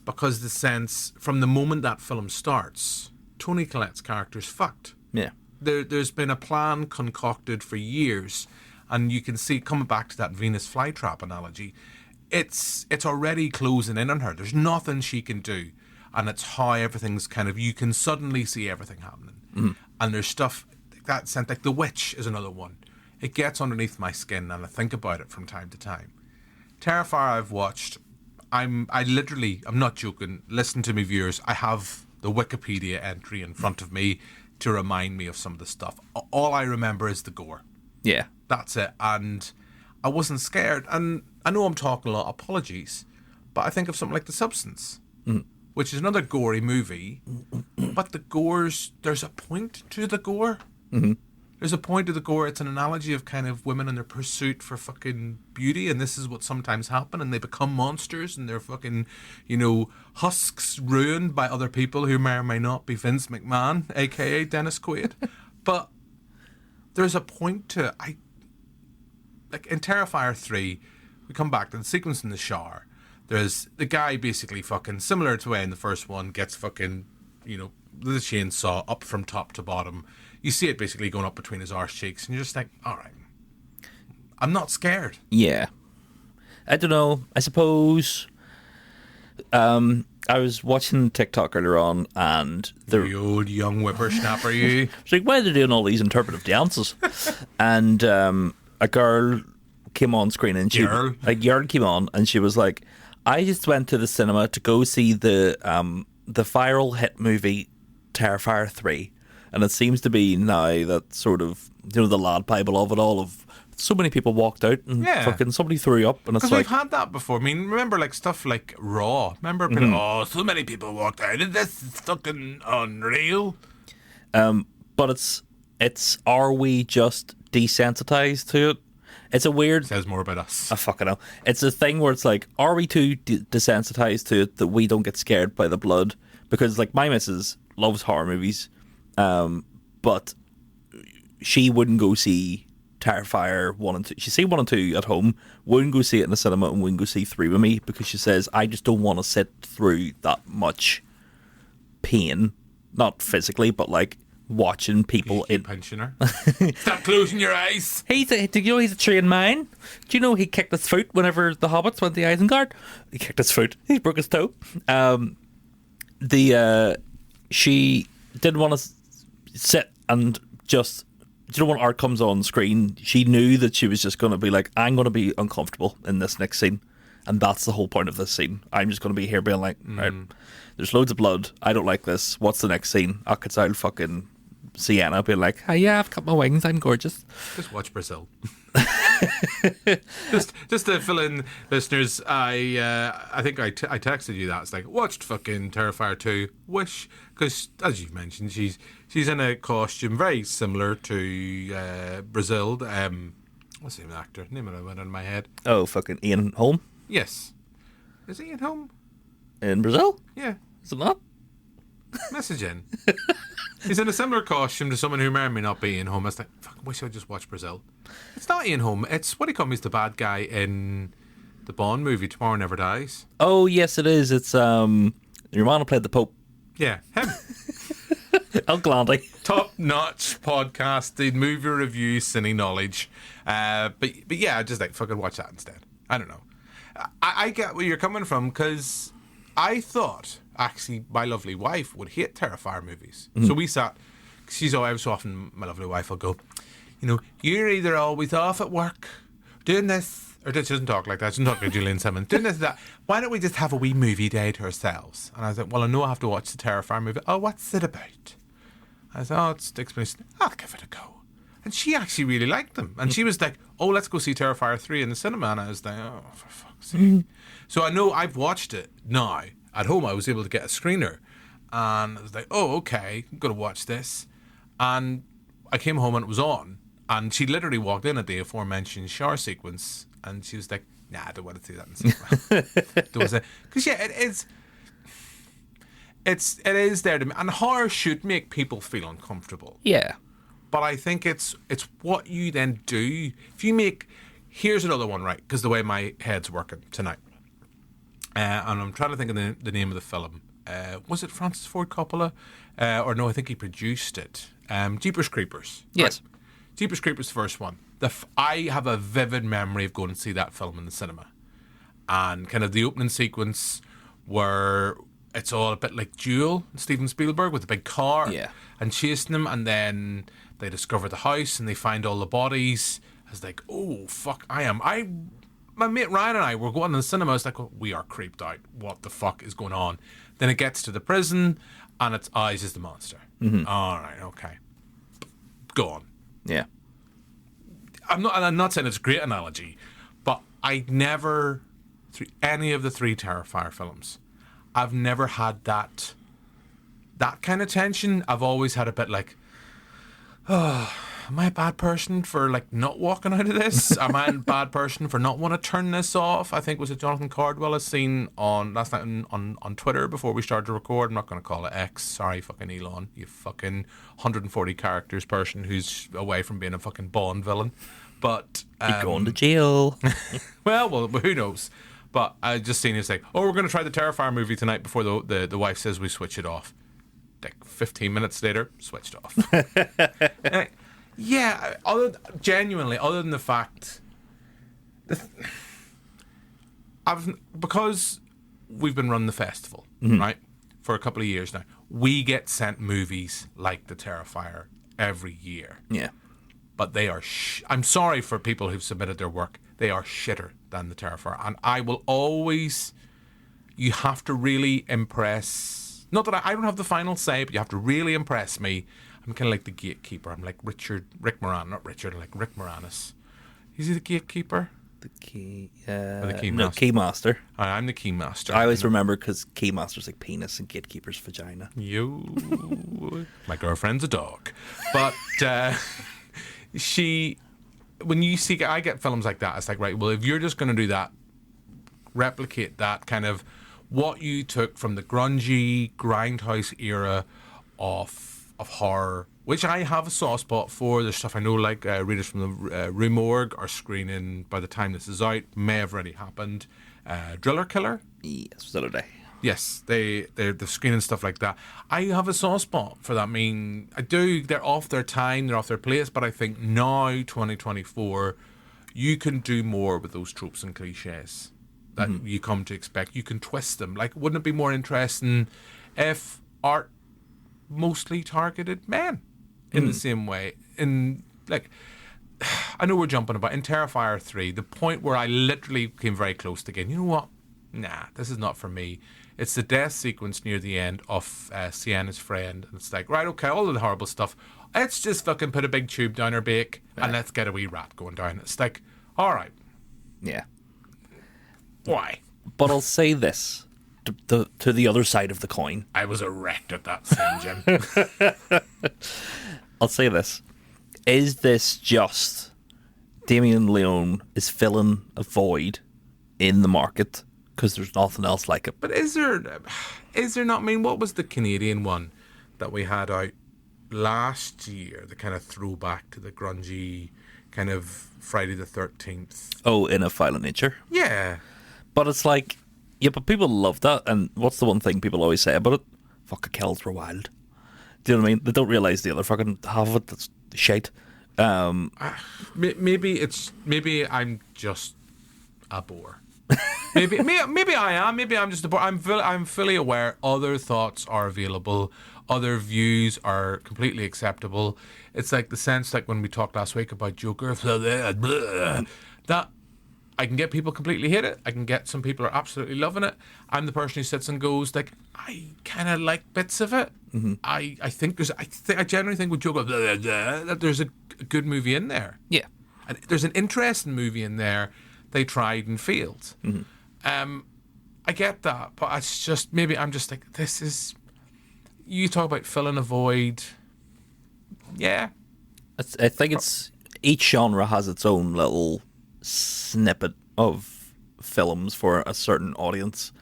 because the sense, from the moment that film starts, Toni Collette's character's fucked. Yeah. There's been a plan concocted for years, and you can see, coming back to that Venus flytrap analogy, it's already closing in on her. There's nothing she can do, and it's how everything's kind of, you can suddenly see everything happening. Mm-hmm. And there's stuff that sense, like The Witch is another one. It gets underneath my skin, and I think about it from time to time. Terrifier I've watched, I'm not joking, listen to me viewers, I have the Wikipedia entry in front of me to remind me of some of the stuff. All I remember is the gore. Yeah. That's it. And I wasn't scared. And I know I'm talking a lot, apologies, but I think of something like The Substance, which is another gory movie, but there's a point to the gore. Mm-hmm. There's a point to the gore. It's an analogy of kind of women in their pursuit for fucking beauty, and this is what sometimes happen, and they become monsters, and they're fucking, husks ruined by other people who may or may not be Vince McMahon, aka Dennis Quaid. But there's a point to, like in Terrifier 3, we come back to the sequence in the shower. There's the guy basically fucking, similar to way in the first one, gets fucking, with a chainsaw up from top to bottom. You see it basically going up between his arse cheeks, and you're just like, all right, I'm not scared. Yeah. I don't know. I suppose I was watching TikTok earlier on, and the old young whippersnapper, you. It's like, why are they doing all these interpretive dances? And a girl came on screen, and a girl came on, and she was like, I just went to the cinema to go see the viral hit movie Terrifier 3. And it seems to be now that sort of, the lad bible of it all, of so many people walked out and fucking somebody threw up. And it's like, we've had that before. I mean, remember like stuff like Raw? Remember, so many people walked out. This is fucking unreal. But it's are we just desensitized to it? It's a weird... Says more about us. I fucking know. It's a thing where it's like, are we too desensitized to it that we don't get scared by the blood? Because like my missus loves horror movies. But she wouldn't go see Terrifier 1 and 2. She'd see 1 and 2 at home, wouldn't go see it in the cinema, and wouldn't go see 3 with me, because she says, I just don't want to sit through that much pain. Not physically, but like watching people in pensioner. Stop closing your eyes. He's a trained man. Do you know he kicked his foot whenever the hobbits went to Isengard? He kicked his foot. He broke his toe. She didn't want to sit and just, when art comes on screen, she knew that she was just going to be like, I'm going to be uncomfortable in this next scene, and that's the whole point of this scene. I'm just going to be here being like, right, there's loads of blood, I don't like this, what's the next scene? I could sound fucking Sienna being like, hey, yeah, I've cut my wings, I'm gorgeous. Just watch Brazil. just to fill in listeners, I think I texted you that. It's like, watched fucking Terrifier 2, Wish, because as you've mentioned, she's in a costume very similar to Brazil. What's the name of the actor? Name of it went in my head. Oh, fucking Ian Holm? Yes. Is Ian Holm? In Brazil? Yeah. Is it not? Message in. He's in a similar costume to someone who may or may not be Ian Holm. It's like, fuck, I wish I'd just watch Brazil. It's not Ian Holm. It's, what do you call him? He's the bad guy in the Bond movie, Tomorrow Never Dies. Oh, yes, it is. It's your man who played the Pope. Yeah, him. El Glandy. Top-notch podcasting, movie review, cine knowledge. But yeah, just like, fucking watch that instead. I don't know. I get where you're coming from, because I thought, actually, my lovely wife would hate Terrifier movies. So we sat, every so often, my lovely wife will go, you're either always off at work, doing this, or she doesn't talk like that, she doesn't talk like Julian Simmons, doing this, that. Why don't we just have a wee movie day to ourselves? And I was like, well, I know I have to watch the Terrifier movie. Oh, what's it about? I said, oh, it's the explanation. I'll give it a go. And she actually really liked them. And she was like, oh, let's go see Terrifier 3 in the cinema. And I was like, oh, for fuck's sake. So I know I've watched it now. At home, I was able to get a screener. And I was like, oh, okay, I'm going to watch this. And I came home and it was on. And she literally walked in at the aforementioned shower sequence, and she was like, "Nah, I don't want to see that in cinema." There was because it is. It is there to me, and horror should make people feel uncomfortable. Yeah. But I think it's what you then do. If you make, here's another one, right? Because the way my head's working tonight, and I'm trying to think of the name of the film. Was it Francis Ford Coppola? Or no, I think he produced it. Jeepers Creepers. Yes. Right? Jeepers Creepers, the first one. I have a vivid memory of going to see that film in the cinema, and kind of the opening sequence where it's all a bit like Duel, Steven Spielberg with the big car, and chasing them, and then they discover the house and they find all the bodies. I was like, oh fuck, my mate Ryan and I were going to the cinema. I was like, oh, we are creeped out. What the fuck is going on? Then it gets to the prison, and it's Eyes is the monster. Mm-hmm. All right, okay, go on. Yeah. I'm not saying it's a great analogy, but I never, through any of the 3 Terrifier films, I've never had that kind of tension. I've always had a bit like, oh, am I a bad person for like not walking out of this? Am I a bad person for not want to turn this off? I think was it Jonathan Cardwell I seen on last night on Twitter before we started to record. I'm not going to call it X. Sorry, fucking Elon, you fucking 140 characters person who's away from being a fucking Bond villain. But you're going to jail. well, who knows? But I just seen it say, oh, we're going to try the Terrifier movie tonight before the wife says we switch it off. Like 15 minutes later, switched off. Yeah, genuinely, other than the fact, because we've been running the festival, right, for a couple of years now, we get sent movies like the Terrifier every year. Yeah. But they are, I'm sorry for people who've submitted their work, they are shitter than the Terrifier. And I will always, you have to really impress, not that I don't have the final say, but you have to really impress me. I'm kind of like the gatekeeper. I'm like Rick Moranis. Is he the gatekeeper? The key, or the key no, master? Keymaster. I'm the keymaster. I always remember because Keymaster's like penis and gatekeeper's vagina. My girlfriend's a dog. But when you see, I get films like that, it's like, right, well, if you're just going to do that, replicate that kind of what you took from the grungy grindhouse era of horror, which I have a soft spot for. There's stuff I know, like readers from the Rue Morgue are screening by the time this is out. May have already happened. Driller Killer. Yes, Saturday. Yes, they're screening stuff like that. I have a soft spot for that. I mean, I do. They're off their time, they're off their place, but I think now, 2024, you can do more with those tropes and cliches that you come to expect. You can twist them. Like, wouldn't it be more interesting if art mostly targeted men in the same way? In like, I know we're jumping about in Terrifier 3, the point where I literally came very close to getting, you know what? Nah, this is not for me. It's the death sequence near the end of Sienna's friend, and it's like, right, okay, all of the horrible stuff. Let's just fucking put a big tube down her beak and let's get a wee rat going down. It's like, all right, Yeah. why? But I'll say this to the other side of the coin. I was erect at that scene, Jim. I'll say this. Is this just Damian Leone is filling a void in the market because there's nothing else like it? But is there not? I mean, what was the Canadian one that we had out last year? The kind of throwback to the grungy kind of Friday the 13th. Oh, In a Violent Nature? Yeah. But it's like, yeah, but people love that. And what's the one thing people always say about it? Fucking kills were wild. Do you know what I mean? They don't realise the other fucking half of it that's shite. Maybe I'm just a bore. maybe I am. Maybe I'm just a bore. I'm fully aware other thoughts are available. Other views are completely acceptable. It's like the sense, like when we talked last week about Joker, that I can get people completely hate it. I can get some people are absolutely loving it. I'm the person who sits and goes like, I kind of like bits of it. Mm-hmm. I think I generally think with Joker that there's a good movie in there. Yeah, and there's an interesting movie in there. They tried and failed. Mm-hmm. I get that, but it's just maybe I'm just like, this is. You talk about filling a void. Yeah, I think it's each genre has its own little snippet of films for a certain audience.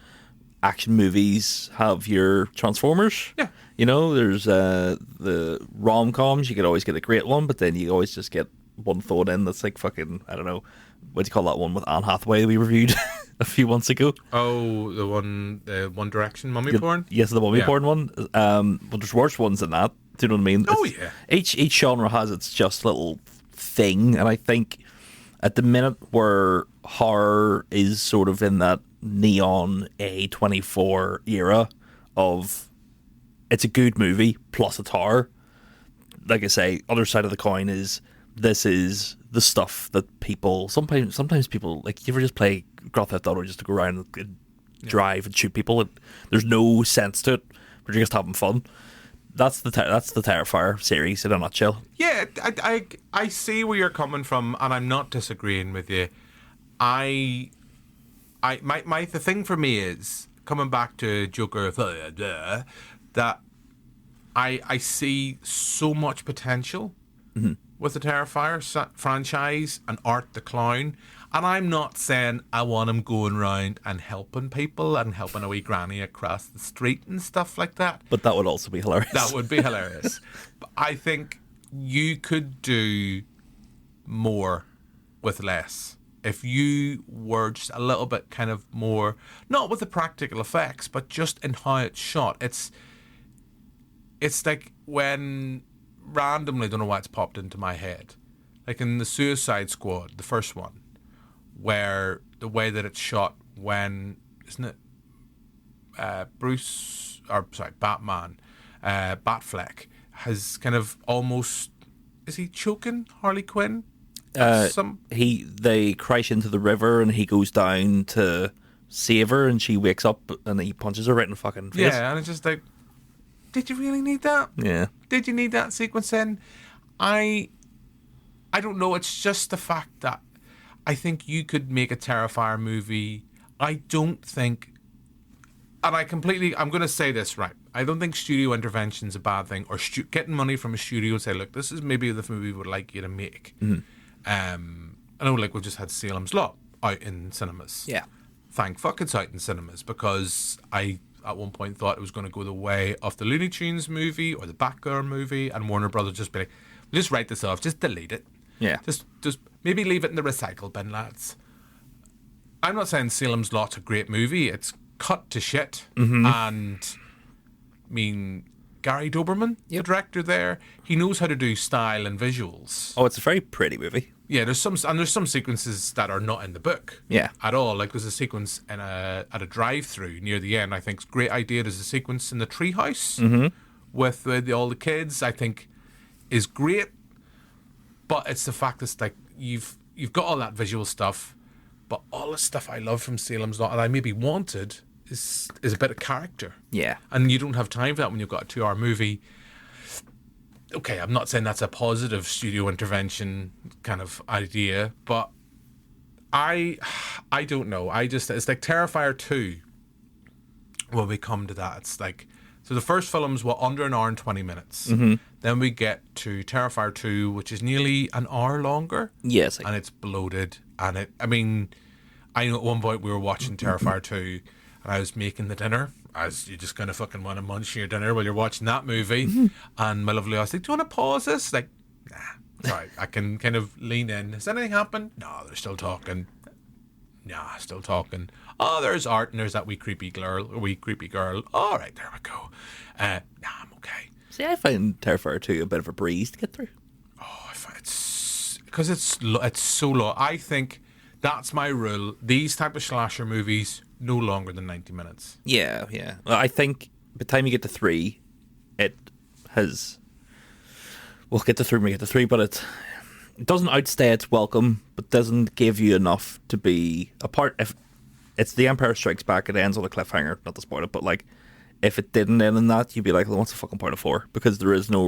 Action movies have your Transformers. Yeah. You know, there's the rom-coms. You could always get a great one, but then you always just get one thrown in that's like fucking, I don't know, what do you call that one with Anne Hathaway we reviewed a few months ago? Oh, the One Direction mummy porn? Yes, the mummy porn one. But there's worse ones than that. Do you know what I mean? Oh, yeah. Each genre has its just little thing, and I think at the minute where horror is sort of in that neon A24 era of it's a good movie plus it's horror. Like I say, other side of the coin is this is the stuff that people sometimes people like. You ever just play Grand Theft Auto just to go around and drive and shoot people? There's no sense to it, but you're just having fun. That's the Terrifier series in a nutshell. Yeah, I see where you're coming from, and I'm not disagreeing with you. The thing for me is coming back to Joker that I see so much potential with the Terrifier franchise and Art the Clown. And I'm not saying I want him going around and helping people and helping a wee granny across the street and stuff like that. But that would also be hilarious. That would be hilarious. But I think you could do more with less. If you were just a little bit kind of more, not with the practical effects, but just in how it's shot. It's like when randomly, I don't know why it's popped into my head, like in the Suicide Squad, the first one, where the way that it's shot when, isn't it, Batman, Batfleck has kind of almost, is he choking Harley Quinn? They crash into the river and he goes down to save her and she wakes up and he punches her right in the fucking face. Yeah, and it's just like, did you really need that? Yeah. Did you need that sequence in? I don't know. It's just the fact that I think you could make a Terrifier movie. I don't think, and I'm going to say this right. I don't think studio intervention's a bad thing, or getting money from a studio and say, look, this is maybe the movie we would like you to make. Mm-hmm. I know, like, we've just had Salem's Lot out in cinemas. Yeah. Thank fuck it's out in cinemas, because I at one point thought it was going to go the way of the Looney Tunes movie or the Batgirl movie, and Warner Brothers just be like, just write this off, just delete it. Yeah. Just maybe leave it in the recycle bin, lads. I'm not saying Salem's Lot's a great movie. It's cut to shit. Mm-hmm. And, I mean, Gary Doberman, the director there, he knows how to do style and visuals. Oh, it's a very pretty movie. Yeah, there's some sequences that are not in the book. Yeah. At all. Like, there's a sequence at a drive-through near the end. I think it's a great idea. There's a sequence in the treehouse with all the kids. I think is great. But it's the fact that it's like you've got all that visual stuff, but all the stuff I love from Salem's Lot and I maybe wanted is a bit of character. Yeah. And you don't have time for that when you've got a 2-hour movie. Okay, I'm not saying that's a positive studio intervention kind of idea, but I don't know. It's like Terrifier 2 when we come to that. It's like, so the first film's under an hour and 20 minutes. Mm-hmm. Then we get to Terrifier 2, which is nearly an hour longer. Yes. And it's bloated. And I know at one point we were watching Terrifier 2 and I was making the dinner, as you just kind of fucking want to munch your dinner while you're watching that movie. Mm-hmm. And my lovely, I was like, do you want to pause this? Like, nah, sorry. I can kind of lean in. Has anything happened? No, they're still talking. Nah, still talking. Oh, there's Art and there's that wee creepy girl. All right, there we go. Nah, I'm okay. See, I find Terrifier 2 a bit of a breeze to get through. Oh, I find it's because it's so low. I think that's my rule. These type of slasher movies, no longer than 90 minutes. Yeah. Well, I think by the time you get to 3, it has... We'll get to 3 when we get to 3, but it doesn't outstay its welcome, but doesn't give you enough to be a part... If it's The Empire Strikes Back, it ends on a cliffhanger, not to spoil it, but like, if it didn't end in that, you'd be like, well, what's the fucking part of 4? Because there's not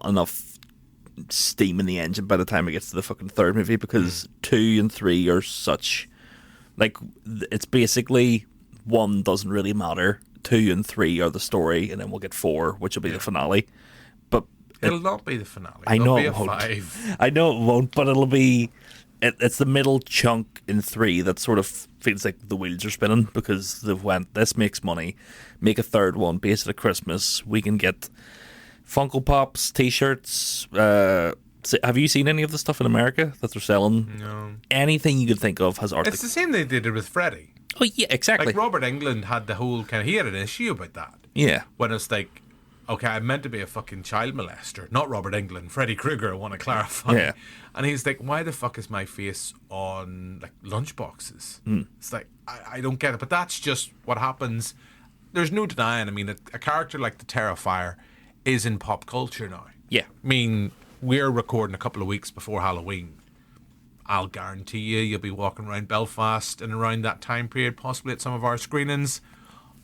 enough steam in the engine by the time it gets to the fucking third movie, because 2 and 3 are such, like, it's basically 1 doesn't really matter, 2 and 3 are the story, and then we'll get 4, which will be the finale. But It'll not be the finale. I It'll know be it a won't. 5. I know it won't, but it'll be. It's the middle chunk in 3 that sort of feels like the wheels are spinning because they've went. This makes money. Make a third one based at Christmas. We can get Funko Pops, T-shirts. Have you seen any of the stuff in America that they're selling? No. Anything you could think of has art. It's the same they did it with Freddy. Oh yeah, exactly. Like Robert Englund had the whole kind of. He had an issue about that. Yeah. When it's like, okay, I'm meant to be a fucking child molester, not Robert Englund, Freddy Krueger. I want to clarify. Yeah. And he's like, why the fuck is my face on like lunchboxes? It's like I don't get it, but that's just what happens. There's no denying. I mean, a character like the Terrifier is in pop culture now. Yeah. I mean, we're recording a couple of weeks before Halloween. I'll guarantee you'll be walking around Belfast and around that time period, possibly at some of our screenings.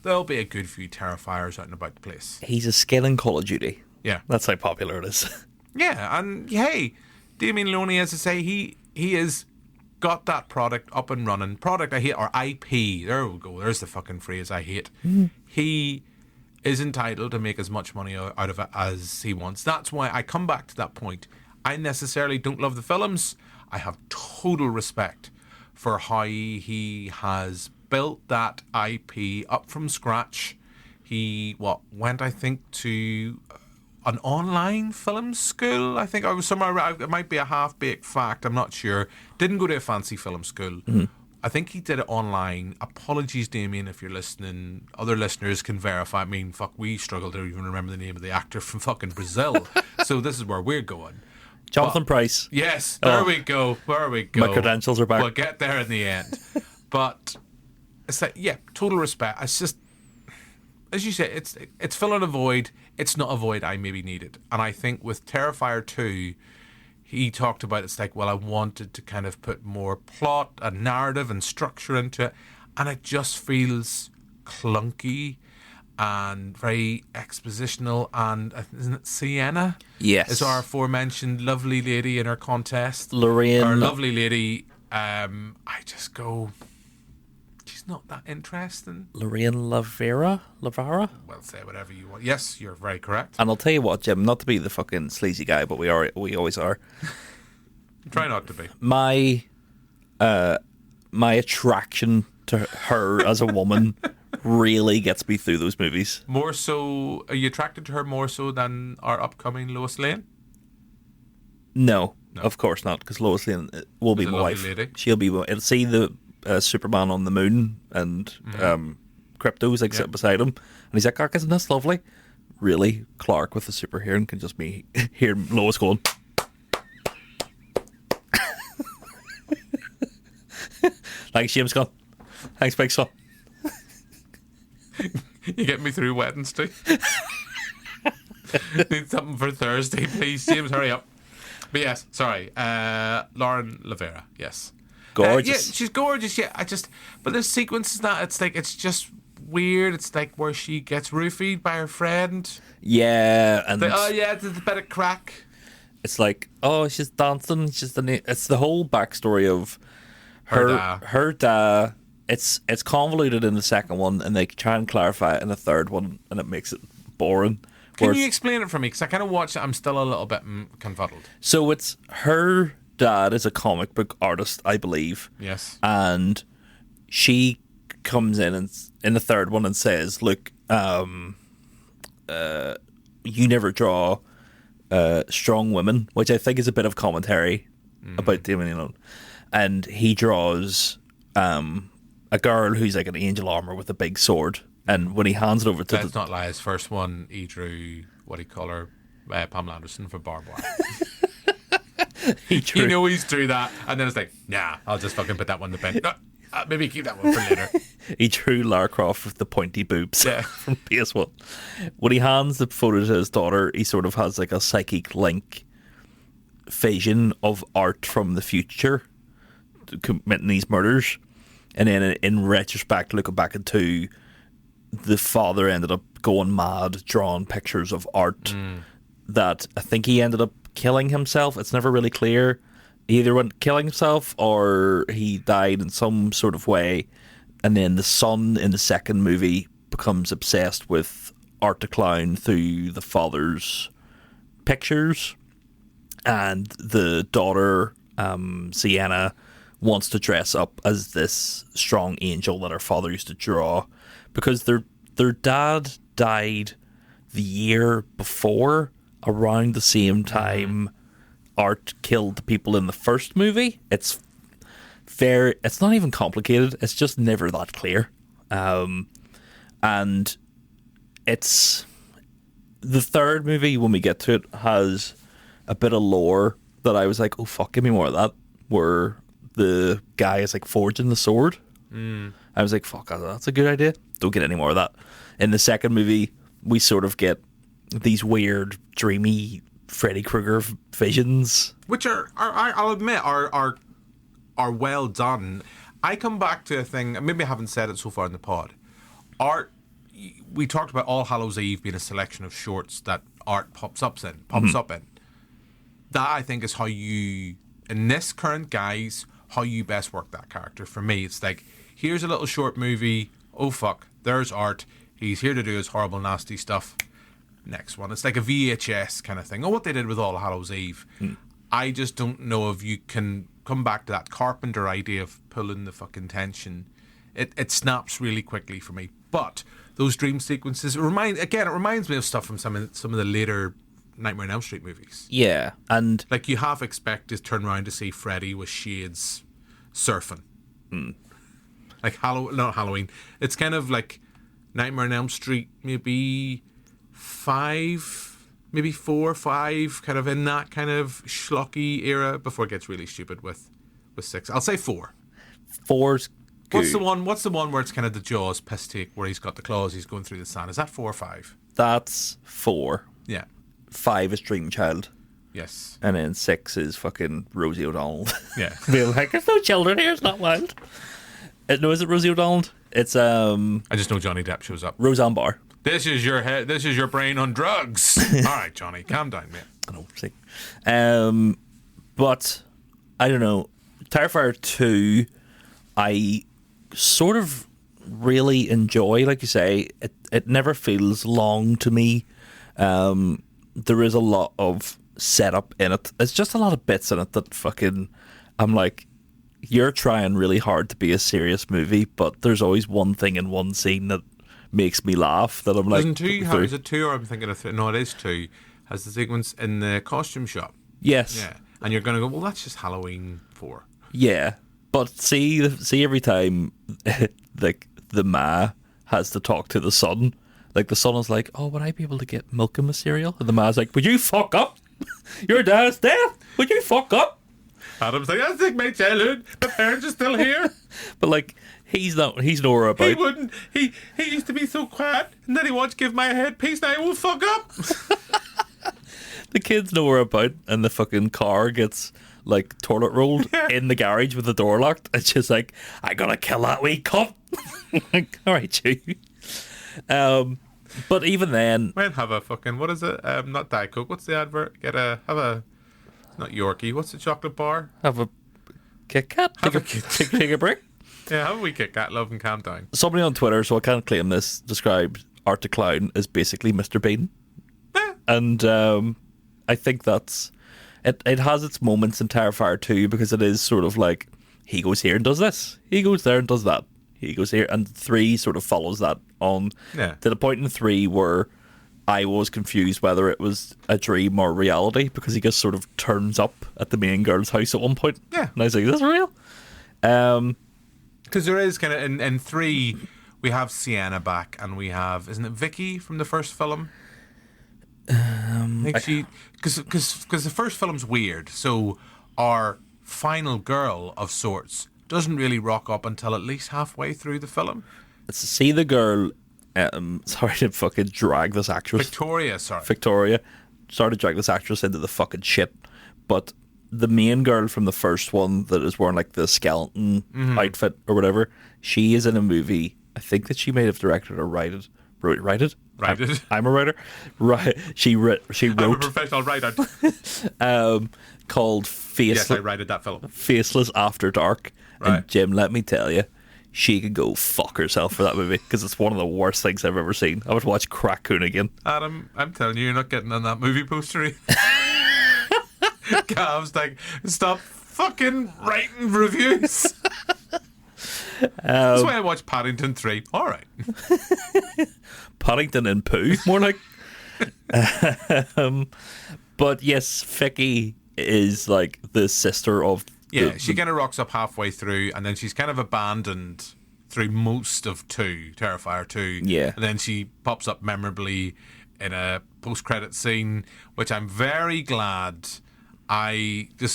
There'll be a good few Terrifiers out and about the place. He's a skill in Call of Duty. Yeah. That's how popular it is. Yeah, and hey, Damian Leone, as I say, he has got that product up and running. Product I hate, or IP. There we go. There's the fucking phrase I hate. He is entitled to make as much money out of it as he wants. That's why I come back to that point. I necessarily don't love the films. I have total respect for how he has built that IP up from scratch. He went, I think, to an online film school. I think I was somewhere around, it might be a half-baked fact, I'm not sure. Didn't go to a fancy film school. I think he did it online. Apologies, Damien, if you're listening. Other listeners can verify. I mean, fuck, we struggle to even remember the name of the actor from fucking Brazil. So this is where we're going. Jonathan Price. Yes, there we go. There we go. My credentials are back. We'll get there in the end. But it's like, yeah, total respect. It's just, as you say, it's filling a void. It's not a void I maybe needed. And I think with Terrifier 2, he talked about it's like, well, I wanted to kind of put more plot and narrative and structure into it. And it just feels clunky and very expositional. And isn't it Sienna? Yes. Is our aforementioned lovely lady in her contest. Lorraine. Our lovely lady. I just go, she's not that interesting. Lorraine Lavara? Well, say whatever you want. Yes, you're very correct. And I'll tell you what, Jim, not to be the fucking sleazy guy, but we always are. Try not to be. My attraction to her as a woman really gets me through those movies. More so, are you attracted to her more so than our upcoming Lois Lane? No, of course not, because Lois Lane will be She's a my lovely wife. lady. She'll be. It'll see the Superman on the moon and Crypto's like sitting beside him, and he's like, "Oh, isn't this lovely?" Really, Clark with the super hearing can just be hear Lois going. Like James gone. Thanks, big son. You get me through Wednesday. Need something for Thursday, please, James. Hurry up. But yes, sorry, Lauren Lavera. Yes, Gorgeous. yeah, she's gorgeous. Yeah, but this sequence is not. It's like it's just weird. It's like where she gets roofied by her friend. Yeah, and Like, oh yeah, there's a bit of crack. it's like, oh, she's dancing. It's the whole backstory of her dad. It's convoluted in the second one, and they try and clarify it in the third one, and it makes it boring. Can you explain it for me? Because I kind of watched it. I'm still a little bit confuddled. So it's her dad is a comic book artist, I believe. Yes. And she comes in the third one and says, "Look, you never draw strong women," which I think is a bit of commentary about Damian Leone. And he draws a girl who's like an angel armor with a big sword. And when he hands it over to Let's not lie. His first one, he drew, what do you call her? Pamela Anderson for barbed wire. You know he's drew that. And then it's like, nah, I'll just fucking put that one in the bin. No, maybe keep that one for later. He drew Lara Croft with the pointy boobs Yeah. from PS1. When he hands the photo to his daughter, he sort of has like a psychic link vision of art from the future committing these murders. And then in retrospect, looking back into the father ended up going mad, drawing pictures of art that I think he ended up killing himself. It's never really clear. He either went killing himself or he died in some sort of way. And then the son in the second movie becomes obsessed with art decline through the father's pictures, and the daughter, Sienna, wants to dress up as this strong angel that her father used to draw, because their dad died the year before, around the same time Art killed the people in the first movie. It's not even complicated. It's just never that clear. And it's the third movie, when we get to it, has a bit of lore that I was like, oh fuck, give me more of that, where the guy is like forging the sword. I was like, fuck, that's a good idea. Don't get any more of that. In the second movie, we sort of get these weird, dreamy Freddy Krueger visions, which I'll admit are well done. I come back to a thing. Maybe I haven't said it so far in the pod. Art. We talked about All Hallows Eve being a selection of shorts that Art pops up in. That, I think, is how you, in this current guise, how you best work that character. For me, it's like, here's a little short movie. Oh fuck, there's Art. He's here to do his horrible, nasty stuff. Next one. It's like a VHS kind of thing. Oh, what they did with All Hallows Eve. I just don't know if you can come back to that Carpenter idea of pulling the fucking tension. It snaps really quickly for me. But those dream sequences, it reminds me of stuff from some of the later Nightmare on Elm Street movies. Yeah, and like you half expect to turn around to see Freddy with shades surfing. Like not Halloween. It's kind of like Nightmare on Elm Street, maybe 5, maybe 4, 5, kind of in that kind of schlocky era before it gets really stupid with 6. I'll say 4. 4's good. What's the one where it's kind of the Jaws piss take where he's got the claws, he's going through the sand? Is that 4 or 5? That's 4. Yeah. 5 is Dream Child. Yes. And then 6 is fucking Rosie O'Donnell. Yeah. Being like, there's no children here, it's not wild. No, is it Rosie O'Donnell? It's I just know Johnny Depp shows up. Roseanne Barr. This is your head. This is your brain on drugs. All right, Johnny, calm down, mate. I know, see. But I don't know. Terrifier 2, I sort of really enjoy. Like you say, it never feels long to me. There is a lot of setup in it. It's just a lot of bits in it that fucking, I'm like, you're trying really hard to be a serious movie, but there's always one thing in one scene that makes me laugh that I'm like, is it 2 or I'm thinking of 3? No, it is 2. Has the sequence in the costume shop. Yes. Yeah. And you're going to go, well, that's just Halloween 4. Yeah. But see every time like the ma has to talk to the son, like the son is like, oh, would I be able to get milk in my cereal? And the ma's like, would you fuck up? Your dad's dead. Would you fuck up? Adam's like, that's like my childhood. My parents are still here. But like, he's nowhere about. He wouldn't. He used to be so quiet, and then he wants to give my headpiece. Now he won't fuck up. The kid's nowhere about, and the fucking car gets like toilet rolled in the garage with the door locked. It's just like, I gotta kill that wee cunt. Like, all right, you. But even then, might have a fucking, what is it? Not Diet Coke. What's the advert? Have a not Yorkie. What's the chocolate bar? Have a Kit Kat. Take a break. Yeah, have a wee Kit Kat. Love and calm down. Somebody on Twitter, so I can't claim this, described Art the Clown as basically Mr. Bean. And I think that's it has its moments in Terrifier 2 because it is sort of like he goes here and does this, he goes there and does that, he goes here, and 3 sort of follows that on to the point in 3 where I was confused whether it was a dream or reality because he just sort of turns up at the main girl's house at one point. Yeah. And I was like, is this real? Because there is kind of in 3 we have Sienna back and we have, isn't it Vicky from the first film? Because the first film's weird, so our final girl of sorts doesn't really rock up until at least halfway through the film. See the girl. Sorry to fucking drag this actress. Victoria. Sorry to drag this actress into the fucking shit. But the main girl from the first one that is wearing like the skeleton outfit or whatever, she is in a movie. I think that she may have directed or wrote it. I'm a writer. Right. She wrote. I'm a professional writer. Called Faceless. Yes, I wrote that film. Faceless After Dark. Right. And Jim, let me tell you, she could go fuck herself for that movie because it's one of the worst things I've ever seen. I would watch Crack Coon again. Adam, I'm telling you're not getting on that movie poster. Gav's like, stop fucking writing reviews. That's why I watched Paddington 3. All right. Paddington and Pooh, more like. But yes, Vicky is like the sister of. Yeah, she kind of rocks up halfway through, and then she's kind of abandoned through most of 2, Terrifier 2. Yeah. And then she pops up memorably in a post-credit scene, which I'm very glad it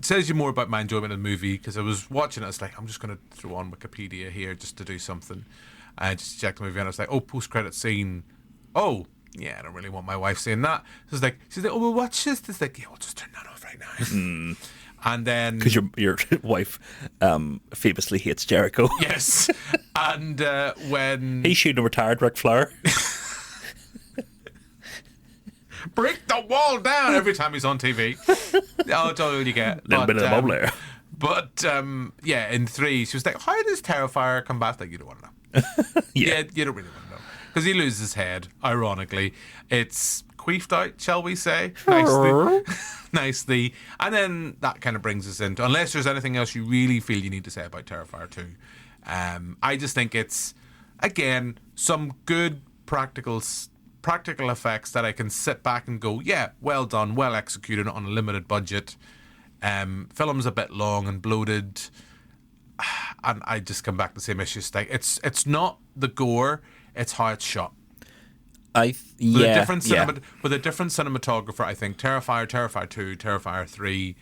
says you more about my enjoyment of the movie, because I was watching it, I was like, I'm just going to throw on Wikipedia here just to do something. I just checked the movie, and I was like, oh, post-credit scene. Oh, yeah, I don't really want my wife seeing that. So she's like, oh, well, watch this. It's like, yeah, we'll just turn that off right now. And then... Because your wife famously hates Jericho. Yes. And when... He's shooting a retired Ric Flair. Break the wall down every time he's on TV. Oh, it's all you get. A little bit of bubble there. But, yeah, in 3, she was like, how does Terrifier come back? Like, you don't want to know. Yeah, you don't really want to know. Because he loses his head, ironically. It's queefed out, shall we say? Nicely. And then that kind of brings us into, unless there's anything else you really feel you need to say about Terrifier 2. I just think it's, again, some good practical effects that I can sit back and go, yeah, well done, well executed on a limited budget. Film's a bit long and bloated, and I just come back to the same issues. Like it's not the gore, it's how it's shot. With a different cinematographer, I think Terrifier 2, Terrifier 3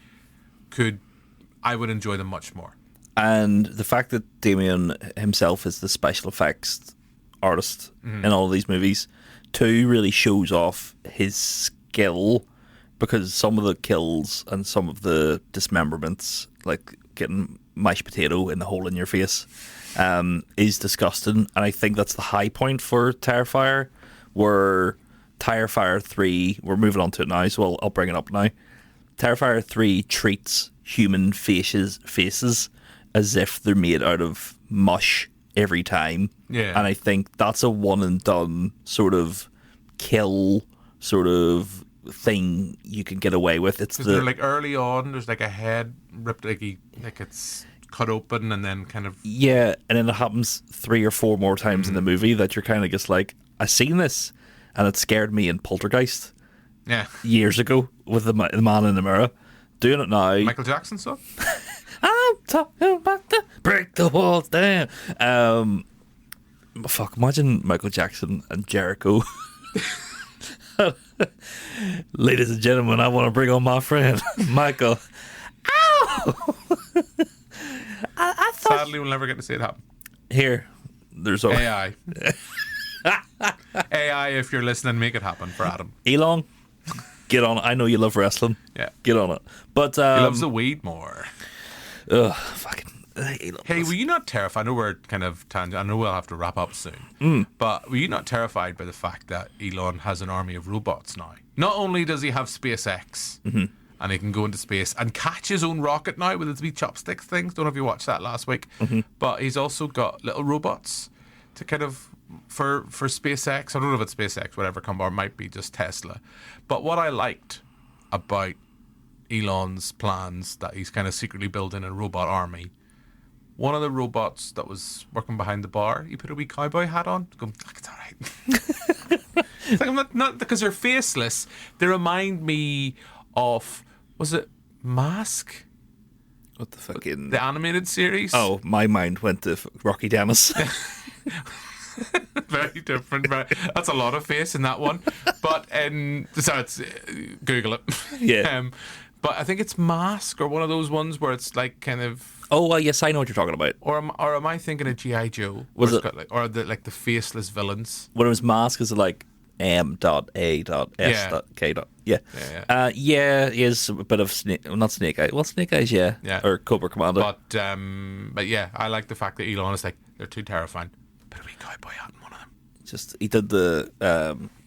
I would enjoy them much more. And the fact that Damian himself is the special effects artist in all of these movies, 2 really shows off his skill, because some of the kills and some of the dismemberments, like getting mashed potato in the hole in your face, is disgusting. And I think that's the high point for Terrifier, where Terrifier 3, we're moving on to it now, so I'll bring it up now. Terrifier 3 treats human faces as if they're made out of mush every time. Yeah. And I think that's a one and done sort of kill sort of thing you can get away with. It's they're like early on, there's like a head ripped, like it's cut open, and then kind of... Yeah, and then it happens 3 or 4 more times in the movie that you're kind of just like, I seen this, and it scared me in Poltergeist. Yeah. Years ago with the man in the mirror. Doing it now. Michael Jackson song? I'm talking about the break the walls down. Fuck, imagine Michael Jackson and Jericho. Ladies and gentlemen, I want to bring on my friend, Michael. Ow! I thought... Sadly, we'll never get to see it happen. Here, there's AI. AI, if you're listening, make it happen for Adam. Elon, get on it. I know you love wrestling. Yeah. Get on it. But he loves the weed more. Ugh, fucking... Hey, were you not terrified? I know we're kind of tangent. I know we'll have to wrap up soon. But were you not terrified by the fact that Elon has an army of robots now? Not only does he have SpaceX, and he can go into space and catch his own rocket now with his wee chopsticks things. Don't know if you watched that last week. But he's also got little robots to kind of... For SpaceX. I don't know if it's SpaceX, whatever come, or it might be just Tesla. But what I liked about Elon's plans that he's kind of secretly building a robot army, one of the robots that was working behind the bar, he put a wee cowboy hat on, going, look, it's all right. It's like, I'm not because they're faceless. They remind me of, was it Mask? What the fucking... The animated series? Oh, my mind went to Rocky Dennis. Very different. That's a lot of face in that one. But Google it. Yeah. But I think it's Mask or one of those ones where it's like kind of... Oh, yes, I know what you're talking about. Or am I thinking of G.I. Joe? Was it? Or the faceless villains? When it was Mask, is it like M.A.S.K. Yeah. Yeah, he is a bit of Snake... Well, not Snake Eyes. Well, Snake Eyes, yeah. Yeah. Or Cobra Commander. But yeah, I like the fact that Elon is like, they're too terrifying. Put a wee cowboy hat in one of them. Just, he did the...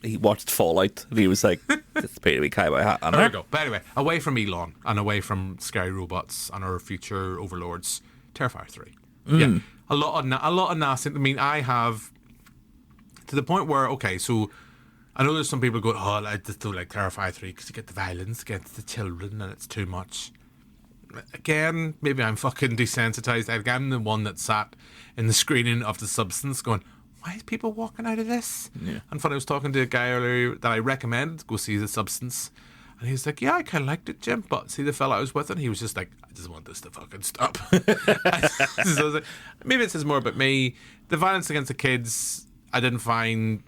he watched Fallout, and he was like, let's put a wee cowboy hat on There her. we go. But anyway, away from Elon and away from scary robots and our future overlords, Terrifier 3. Yeah, a lot of nasty. I mean, I have to the point where so I know there's some people go, oh, I just don't like Terrifier 3 because you get the violence against the children and it's too much. Again, maybe I'm fucking desensitized. Like, I'm the one that sat in the screening of The Substance going, why is people walking out of this? Yeah. And funny, I was talking to a guy earlier that I recommended go see The Substance. And he was like, yeah, I kind of liked it, Jim. But see the fella I was with, and he was just like, I just want this to fucking stop. So I was like, maybe it says more about me. The violence against the kids, I didn't find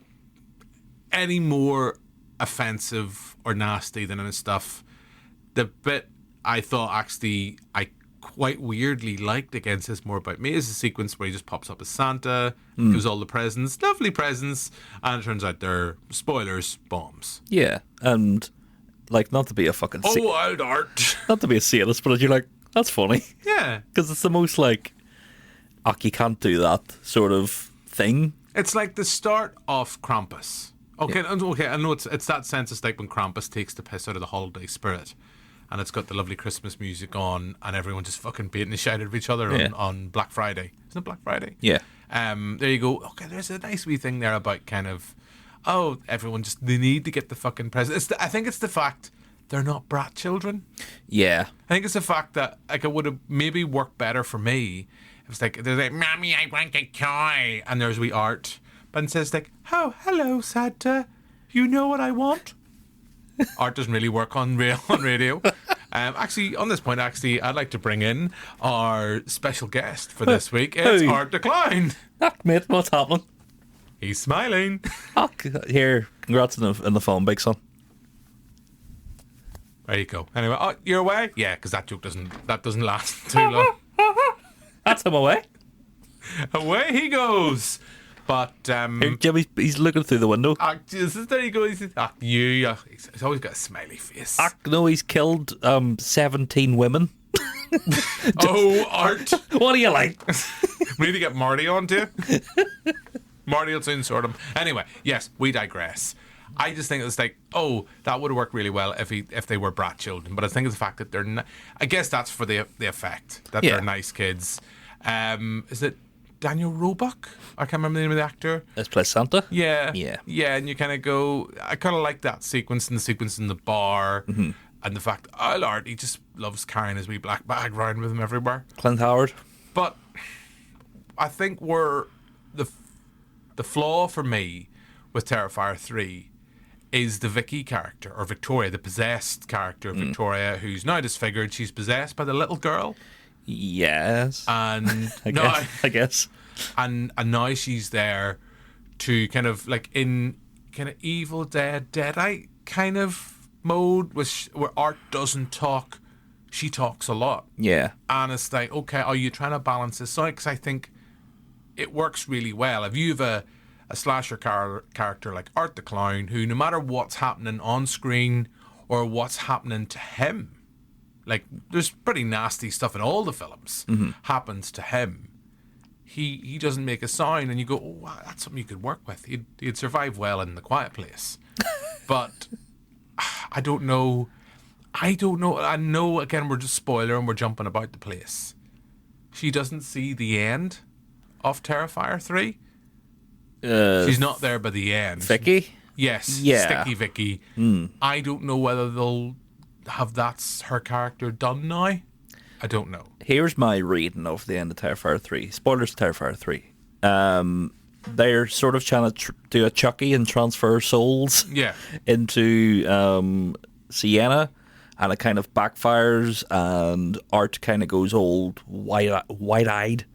any more offensive or nasty than any stuff. The bit I thought actually I quite weirdly liked against This More About Me is the sequence where he just pops up as Santa, gives all the presents, lovely presents, and it turns out they're, spoilers, bombs. Yeah, and like, not to be a fucking wild art. Not to be a sadist, but you're like, that's funny. Yeah. Because it's the most like, you can't do that sort of thing. It's like the start of Krampus. Okay, I know it's that sense of like when Krampus takes the piss out of the holiday spirit. And it's got the lovely Christmas music on, and everyone just fucking beating the shit out of each other on Black Friday. Isn't it Black Friday? Yeah. There you go. Okay, there's a nice wee thing there about kind of, everyone just, they need to get the fucking present. I think it's the fact they're not brat children. Yeah. I think it's the fact that, like, it would have maybe worked better for me. It was like, they're like, Mommy, I want a toy. And there's wee art. But it says like, oh, hello, Santa. You know what I want? Art doesn't really work on radio. Actually, on this point, I'd like to bring in our special guest for this week. It's Art Decline. Mate, what's happening? He's smiling. Here, congrats on the phone, big son. There you go. Anyway, you're away? Yeah, because that joke doesn't last too long. That's him away. Away he goes. But here, Jimmy, he's looking through the window. There you go. He's always got a smiley face. No, he's killed 17 women. Art. What do you like? We need to get Marty on too. Marty will soon sort him. Anyway, yes, we digress. I just think it's like, that would have worked really well if they were brat children. But I think it's the fact that they're I guess that's for the effect that they're nice kids. Is it Daniel Roebuck? I can't remember the name of the actor. Let's play Santa? Yeah. And you kind of go, I kind of like that sequence and the sequence in the bar and the fact, Lord, he just loves carrying his wee black bag around with him everywhere. Clint Howard. But I think where the flaw for me with Terrifier 3 is the Vicky character, or Victoria, the possessed character of Victoria, who's now disfigured. She's possessed by the little girl. Yes. And I guess. And now she's there to kind of like in kind of Evil Dead, Deadite kind of mode where Art doesn't talk. She talks a lot. Yeah. And it's like, okay, are you trying to balance this out? Because I think it works really well. If you have a slasher character like Art the Clown, who no matter what's happening on screen or what's happening to him, like, there's pretty nasty stuff in all the films happens to him. He doesn't make a sound, and you go, wow, that's something you could work with. He'd survive well in The Quiet Place. But I don't know. I know, again, we're just spoiler and we're jumping about the place. She doesn't see the end of Terrifier 3. She's not there by the end. Vicky? Yes. Yeah. Sticky Vicky. I don't know whether they'll have that's her character done now. I don't know. Here's my reading of the end of Terrifier 3. Spoilers to Terrifier 3. They're sort of trying to do a Chucky and transfer souls into Sienna, and it kind of backfires, and Art kind of goes old wide-eyed.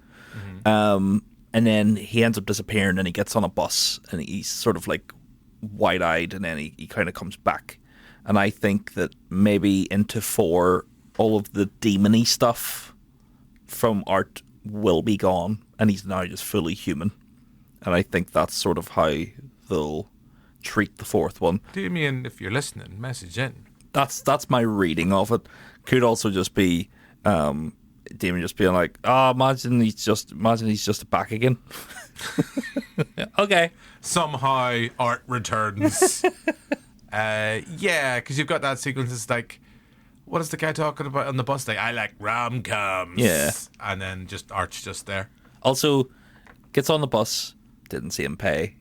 And then he ends up disappearing, and he gets on a bus, and he's sort of like wide-eyed, and then he kind of comes back. And I think that maybe into 4, all of the demony stuff from Art will be gone, and he's now just fully human. And I think that's sort of how they'll treat the 4th one. Damian, if you're listening, message in. That's my reading of it. Could also just be Damian just being like, imagine he's just back again. Okay. Somehow Art returns. Because you've got that sequence. It's like, what is the guy talking about on the bus? Like, I like rom-coms. Yeah. And then just Art's just there. Also, gets on the bus, didn't see him pay.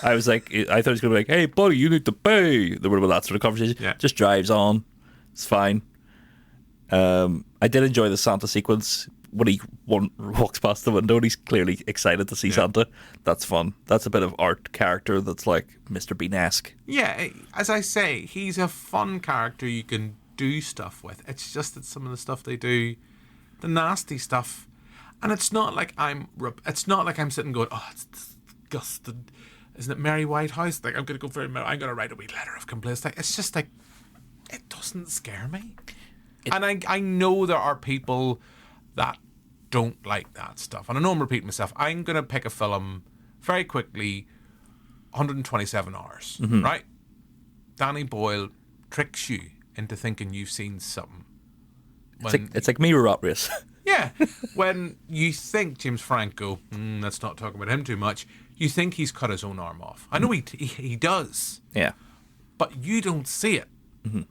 I was like, I thought he was going to be like, hey, buddy, you need to pay. There would have been that sort of conversation. Yeah. Just drives on. It's fine. I did enjoy the Santa sequence when he walks past the window and he's clearly excited to see Santa. That's fun. That's a bit of Art character that's like Mr. Bean-esque. Yeah, as I say, he's a fun character you can do stuff with. It's just that some of the stuff they do, the nasty stuff, and it's not like I'm sitting going, oh, it's disgusting. Isn't it Mary Whitehouse? Like, I'm going to write a wee letter of complaints. Like, it's just like, it doesn't scare me. And I know there are people that don't like that stuff. And I know I'm repeating myself. I'm going to pick a film very quickly, 127 hours, right? Danny Boyle tricks you into thinking you've seen something. It's like Mirror Rat Race. Yeah. When you think James Franco, let's not talk about him too much, you think he's cut his own arm off. I know he does. Yeah. But you don't see it.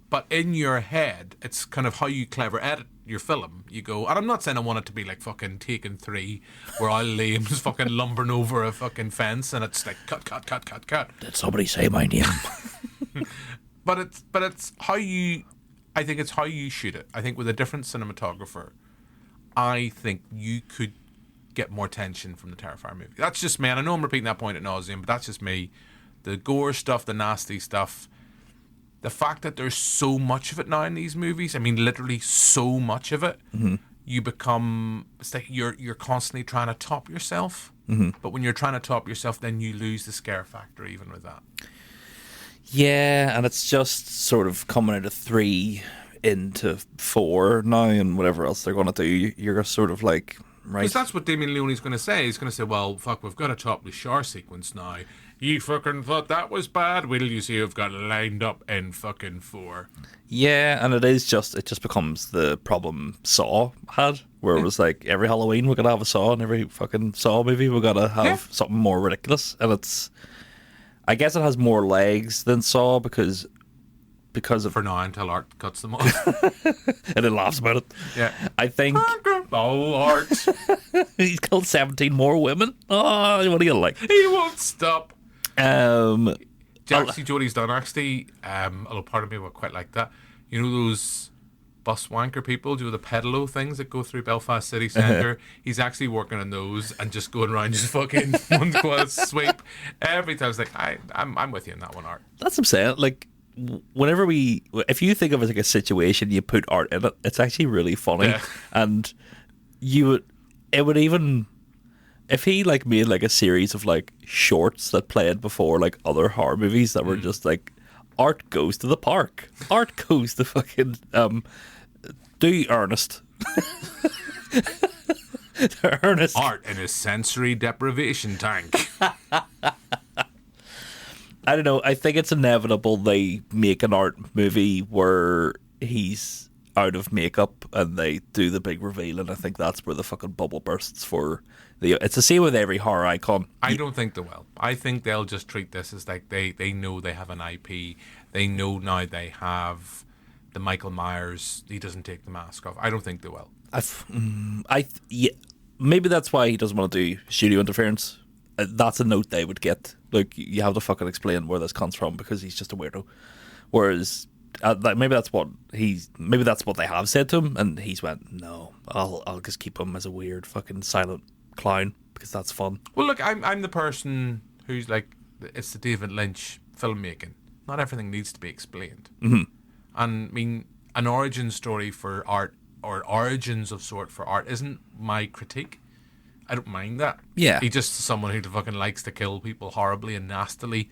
But in your head, it's kind of how you clever edit your film. You go, and I'm not saying I want it to be like fucking Taken 3, where Al Liam's fucking lumbering over a fucking fence, and it's like cut. Did somebody say my name? But it's how you. I think it's how you shoot it. I think with a different cinematographer, I think you could get more tension from the Terrifier movie. That's just me, and I know I'm repeating that point at nauseum, but that's just me. The gore stuff, the nasty stuff. The fact that there's so much of it now in these movies, I mean, literally so much of it, you become, it's like you're constantly trying to top yourself. But when you're trying to top yourself, then you lose the scare factor even with that. Yeah, and it's just sort of coming out of 3 into 4 now and whatever else they're going to do. You're sort of like, right. Because that's what Damian Leone's going to say. He's going to say, well, fuck, we've got to top the shower sequence now. You fucking thought that was bad? Wait till you see who've got lined up in fucking 4. Yeah, and it just becomes the problem Saw had, where it was like every Halloween we're going to have a Saw, and every fucking Saw movie we're going to have something more ridiculous. And it's, I guess it has more legs than Saw because of... For now, until Art cuts them off. and it laughs about it. Yeah. I think... Oh, Art. He's killed 17 more women. Oh, what are you like? He won't stop. Actually, Jody's done, actually, although part of me would quite like that. You know those bus wanker people do the pedalo things that go through Belfast city centre? He's actually working on those and just going around just fucking one sweep every time. It's like, I'm with you in that one, Art. That's what I'm saying. Like, if you think of it as like a situation, you put Art in it, it's actually really funny. Yeah. And it would even... If he like made like a series of like shorts that played before like other horror movies that were just like Art goes to the park, Art goes to fucking do Ernest, Ernest, Art in his sensory deprivation tank. I don't know. I think it's inevitable they make an Art movie where he's out of makeup and they do the big reveal, and I think that's where the fucking bubble bursts for. It's the same with every horror icon. I don't think they will. I think they'll just treat this as like they know they have an IP. They know now they have the Michael Myers. He doesn't take the mask off. I don't think they will. Yeah, maybe that's why he doesn't want to do studio interference. That's a note they would get. Like, you have to fucking explain where this comes from because he's just a weirdo. Whereas maybe that's what they have said to him, and he's went, no, I'll just keep him as a weird fucking silent clown because that's fun. Well, look, I'm the person who's like, it's the David Lynch filmmaking. Not everything needs to be explained. And I mean, an origin story for Art or origins of sort for Art isn't my critique. I don't mind that. Yeah, he's just someone who fucking likes to kill people horribly and nastily.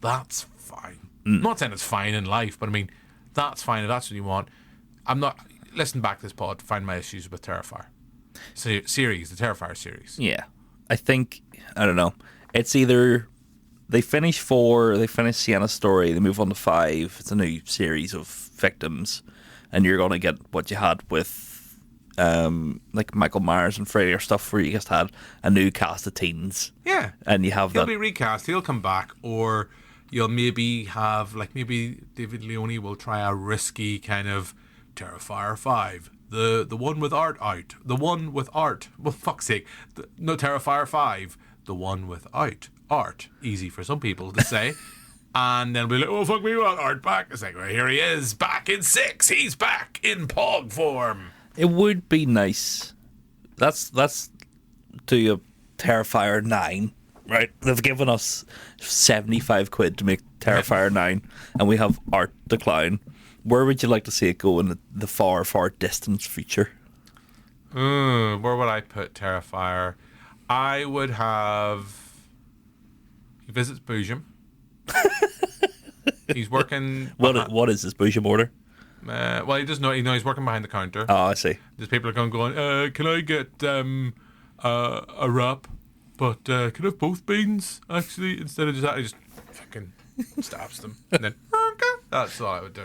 That's fine. I'm not saying it's fine in life, but I mean, that's fine if that's what you want. I'm not. Listen back to this pod to find my issues with Terrifier. The Terrifier series. Yeah. I think, I don't know. It's either they finish 4, they finish Sienna's story, they move on to 5, it's a new series of victims, and you're going to get what you had with like Michael Myers and Freddy or stuff where you just had a new cast of teens. Yeah. And you have he'll be recast, he'll come back, or you'll maybe have, like, maybe David Leone will try a risky kind of Terrifier 5. The one with art out. The one with art. Well, fuck's sake. No, Terrifier 5. The one without art. Easy for some people to say. And then we'll be like, oh, fuck, we want art back. It's like, well, here he is, back in 6. He's back in Pog form. It would be nice. Let's do a Terrifier 9, right? They've given us 75 quid to make Terrifier 9, and we have Art the Clown. Where would you like to see it go in the far, far distant future? Where would I put Terrifier? I would have... He visits Boojum. He's working... What is this Boojum order? Well, he doesn't know. You know, he's working behind the counter. Oh, I see. There's people are going, can I get a wrap? But can I have both beans, actually? Instead of just that, he just fucking stabs them. And then, that's all I would do.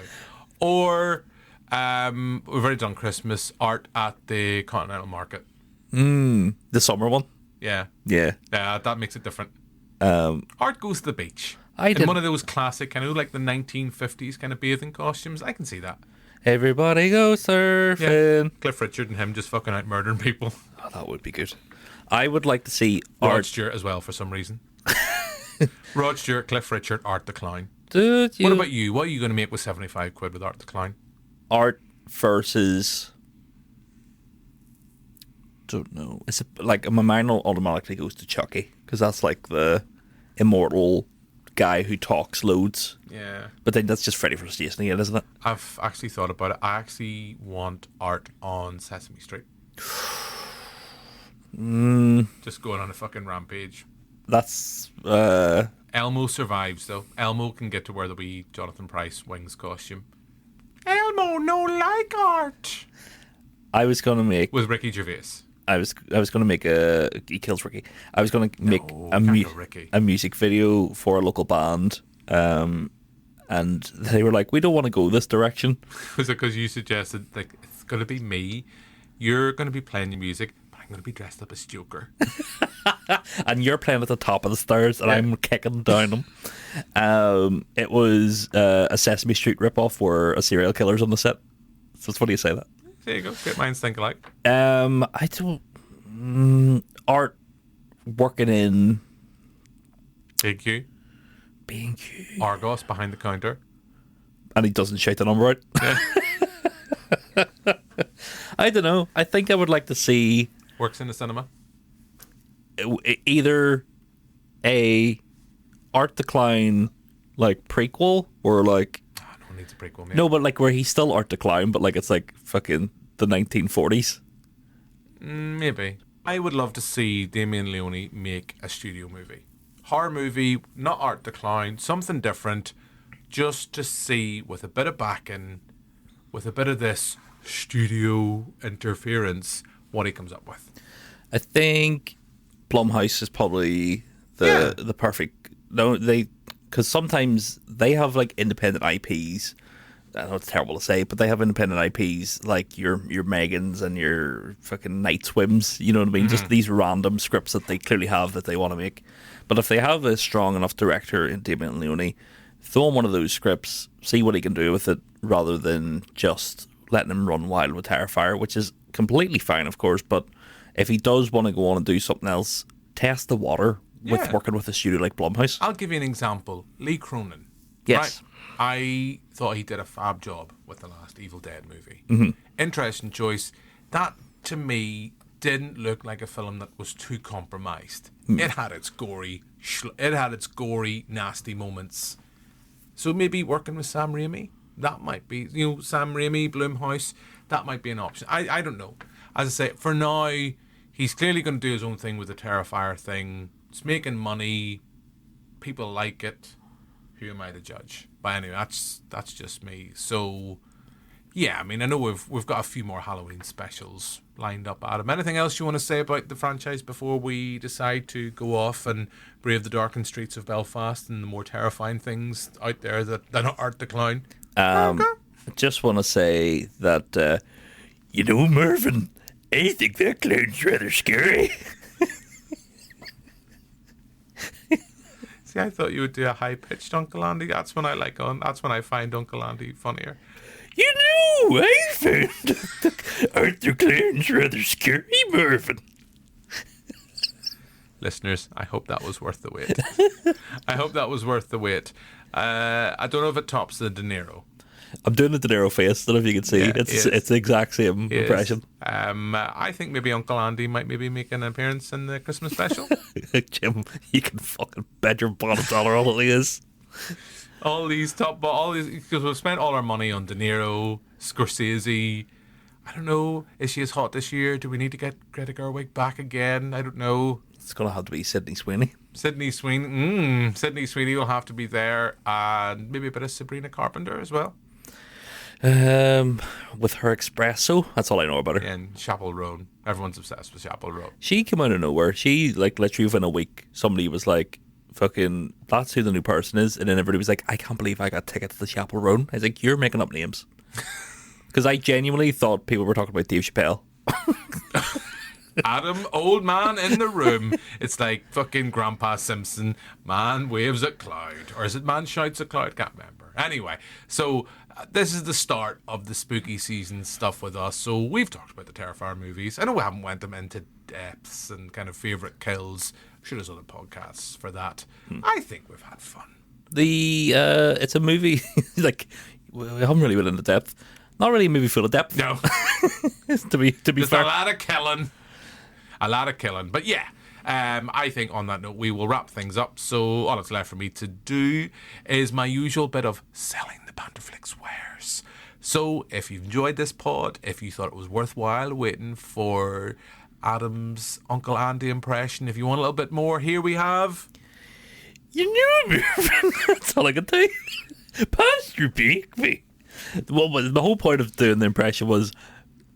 Or, we've already done Christmas art at the Continental Market. The summer one? Yeah. Yeah. Yeah, that makes it different. Art goes to the beach. In one of those classic, kind of like the 1950s kind of bathing costumes. I can see that. Everybody go surfing. Yeah. Cliff Richard and him just fucking out murdering people. Oh, that would be good. I would like to see Rod Art Stewart as well for some reason. Rod Stewart, Cliff Richard, Art the Clown. What about you? What are you going to make with 75 quid with Art the Clown? Art versus... Don't know. It's like my mind automatically goes to Chucky, because that's like the immortal guy who talks loads. Yeah. But then that's just Freddy vs. Jason again, isn't it? I've actually thought about it. I actually want Art on Sesame Street. Just going on a fucking rampage. That's... Elmo survives, though. Elmo can get to wear the wee Jonathan Pryce Wings costume. Elmo no like Art. I was going to make... With Ricky Gervais. I was going to make he kills Ricky. I was going to make a music video for a local band, and they were like, we don't want to go this direction. Was it because you suggested, like, it's going to be me, you're going to be playing the music, but I'm going to be dressed up as Joker. And you're playing at the top of the stairs, and I'm kicking down them. It was a Sesame Street ripoff where a serial killer's on the set. So it's funny you say that. There you go. Great minds think alike. I don't... Art working in... Big Q. B&Q. Argos behind the counter. And he doesn't shout the number out. Yeah. I don't know. I think I would like to see... Works in the cinema. Either a Art the Clown, like, prequel, or like... No one needs a prequel, mate. No, but like where he's still Art the Clown, but like it's like fucking the 1940s. Maybe. I would love to see Damian Leone make a studio movie. Horror movie, not Art the Clown, something different, just to see with a bit of backing, with a bit of this studio interference, what he comes up with. I think Blumhouse is probably the perfect... No, because sometimes they have like independent IPs. I know it's terrible to say, but they have independent IPs like your Megans and your fucking Night Swims. You know what I mean? Mm-hmm. Just these random scripts that they clearly have that they want to make. But if they have a strong enough director in Damian Leone, throw him one of those scripts, see what he can do with it, rather than just letting him run wild with Terrifier, which is completely fine, of course. But if he does want to go on and do something else, test the water with working with a studio like Blumhouse. I'll give you an example. Lee Cronin. Yes. Right? I thought he did a fab job with the last Evil Dead movie. Mm-hmm. Interesting choice. That, to me, didn't look like a film that was too compromised. It had its gory, nasty moments. So maybe working with Sam Raimi, that might be, Sam Raimi, Blumhouse, that might be an option. I don't know. As I say, for now, he's clearly going to do his own thing with the Terrifier thing. It's making money. People like it. Who am I to judge? But anyway, that's just me. So, yeah, I mean, I know we've got a few more Halloween specials lined up, Adam. Anything else you want to say about the franchise before we decide to go off and brave the darkened streets of Belfast and the more terrifying things out there that aren't Art the Clown? I just want to say that, Mervyn, I think that clown's rather scary. See, I thought you would do a high-pitched Uncle Andy. That's when I find Uncle Andy funnier. You Oh, I found Arthur Clarence rather scary, Marvin. Listeners, I hope that was worth the wait. I hope that was worth the wait. I don't know if it tops the De Niro. I'm doing the De Niro face. I don't know if you can see. Yeah, It's the exact same impression. I think maybe Uncle Andy might maybe make an appearance in the Christmas special. Jim, you can fucking bet your bottom dollar all it is. all these, because we've spent all our money on De Niro, Scorsese. I don't know. Is she as hot this year? Do we need to get Greta Gerwig back again? I don't know. It's going to have to be Sydney Sweeney. Sydney Sweeney. Sydney Sweeney will have to be there. And maybe a bit of Sabrina Carpenter as well. With her espresso. That's all I know about her. And Chapel Roan. Everyone's obsessed with Chapel Roan. She came out of nowhere. She, like, literally within a week, somebody was like, fucking, that's who the new person is. And then everybody was like, I can't believe I got tickets to the Chapel Roan. I was like, you're making up names. Because I genuinely thought people were talking about Dave Chappelle. Adam, old man in the room. It's like fucking Grandpa Simpson. Man waves at cloud. Or is it man shouts at cloud? Can't remember. Anyway, so this is the start of the spooky season stuff with us. So we've talked about the Terrifier movies. I know we haven't went them into depths and kind of favourite kills. I'm sure there's other podcasts for that. I think we've had fun. It's a movie, like, we haven't really went into depth. Not really a movie full of depth. No. to be There's fair. a lot of killing. But yeah, I think on that note, we will wrap things up. So all that's left for me to do is my usual bit of selling the Banterflix wares. So if you've enjoyed this pod, if you thought it was worthwhile waiting for Adam's Uncle Andy impression, if you want a little bit more, here we have... You knew me. That's all I could tell you. Pastor Beakby. The whole point of doing the impression was,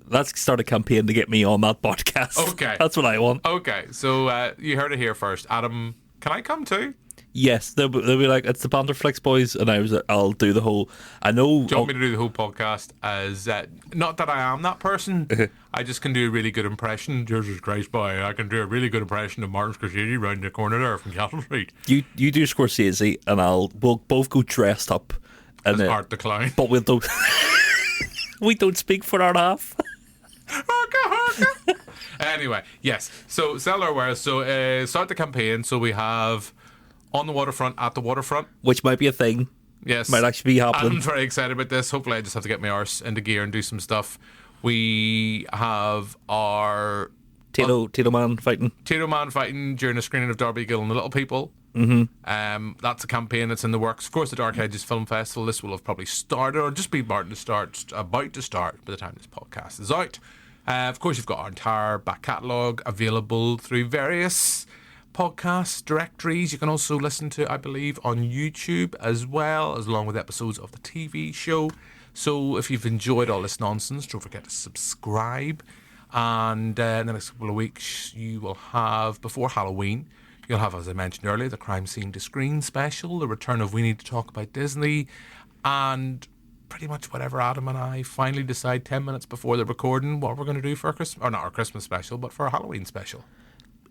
let's start a campaign to get me on that podcast. Okay. That's what I want. Okay, so you heard it here first. Adam, can I come too? Yes, they'll be like, it's the Banterflix boys, and I was like, I'll do the whole... I know... Do you want me to do the whole podcast as... not that I am that person. I just can do a really good impression. Jesus Christ, boy. I can do a really good impression of Martin Scorsese round the corner there from Castle Street. You do Scorsese, and we'll both go dressed up. As Art the Clown. But we don't speak for our half. Anyway, yes. So sell our wares. So start the campaign. So we have on the waterfront, at the waterfront. Which might be a thing. Yes. Might actually be happening. I'm very excited about this. Hopefully I just have to get my arse into gear and do some stuff. We have our... Tito Man fighting. Tito Man fighting during a screening of Darby Gill and the Little People. Mm-hmm. That's a campaign that's in the works. Of course, the Dark Ages Film Festival. This will have probably started, or just be about to start by the time this podcast is out. Of course, you've got our entire back catalogue available through various podcast directories. You can also listen to, I believe, on YouTube as well, as along with episodes of the TV show. So if you've enjoyed all this nonsense, don't forget to subscribe. And in the next couple of weeks, you will have, before Halloween, you'll have, as I mentioned earlier, the Crime Scene to Screen special, the return of We Need to Talk About Disney, and pretty much whatever Adam and I finally decide 10 minutes before the recording what we're going to do for our Christmas, or not our Christmas special, but for our Halloween special.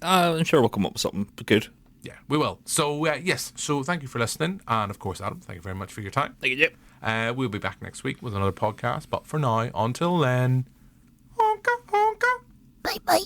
I'm sure we'll come up with something good. Yeah, we will. So, yes. So, thank you for listening. And, of course, Adam, thank you very much for your time. Thank you. We'll be back next week with another podcast. But for now, until then, honka, honka. Bye-bye.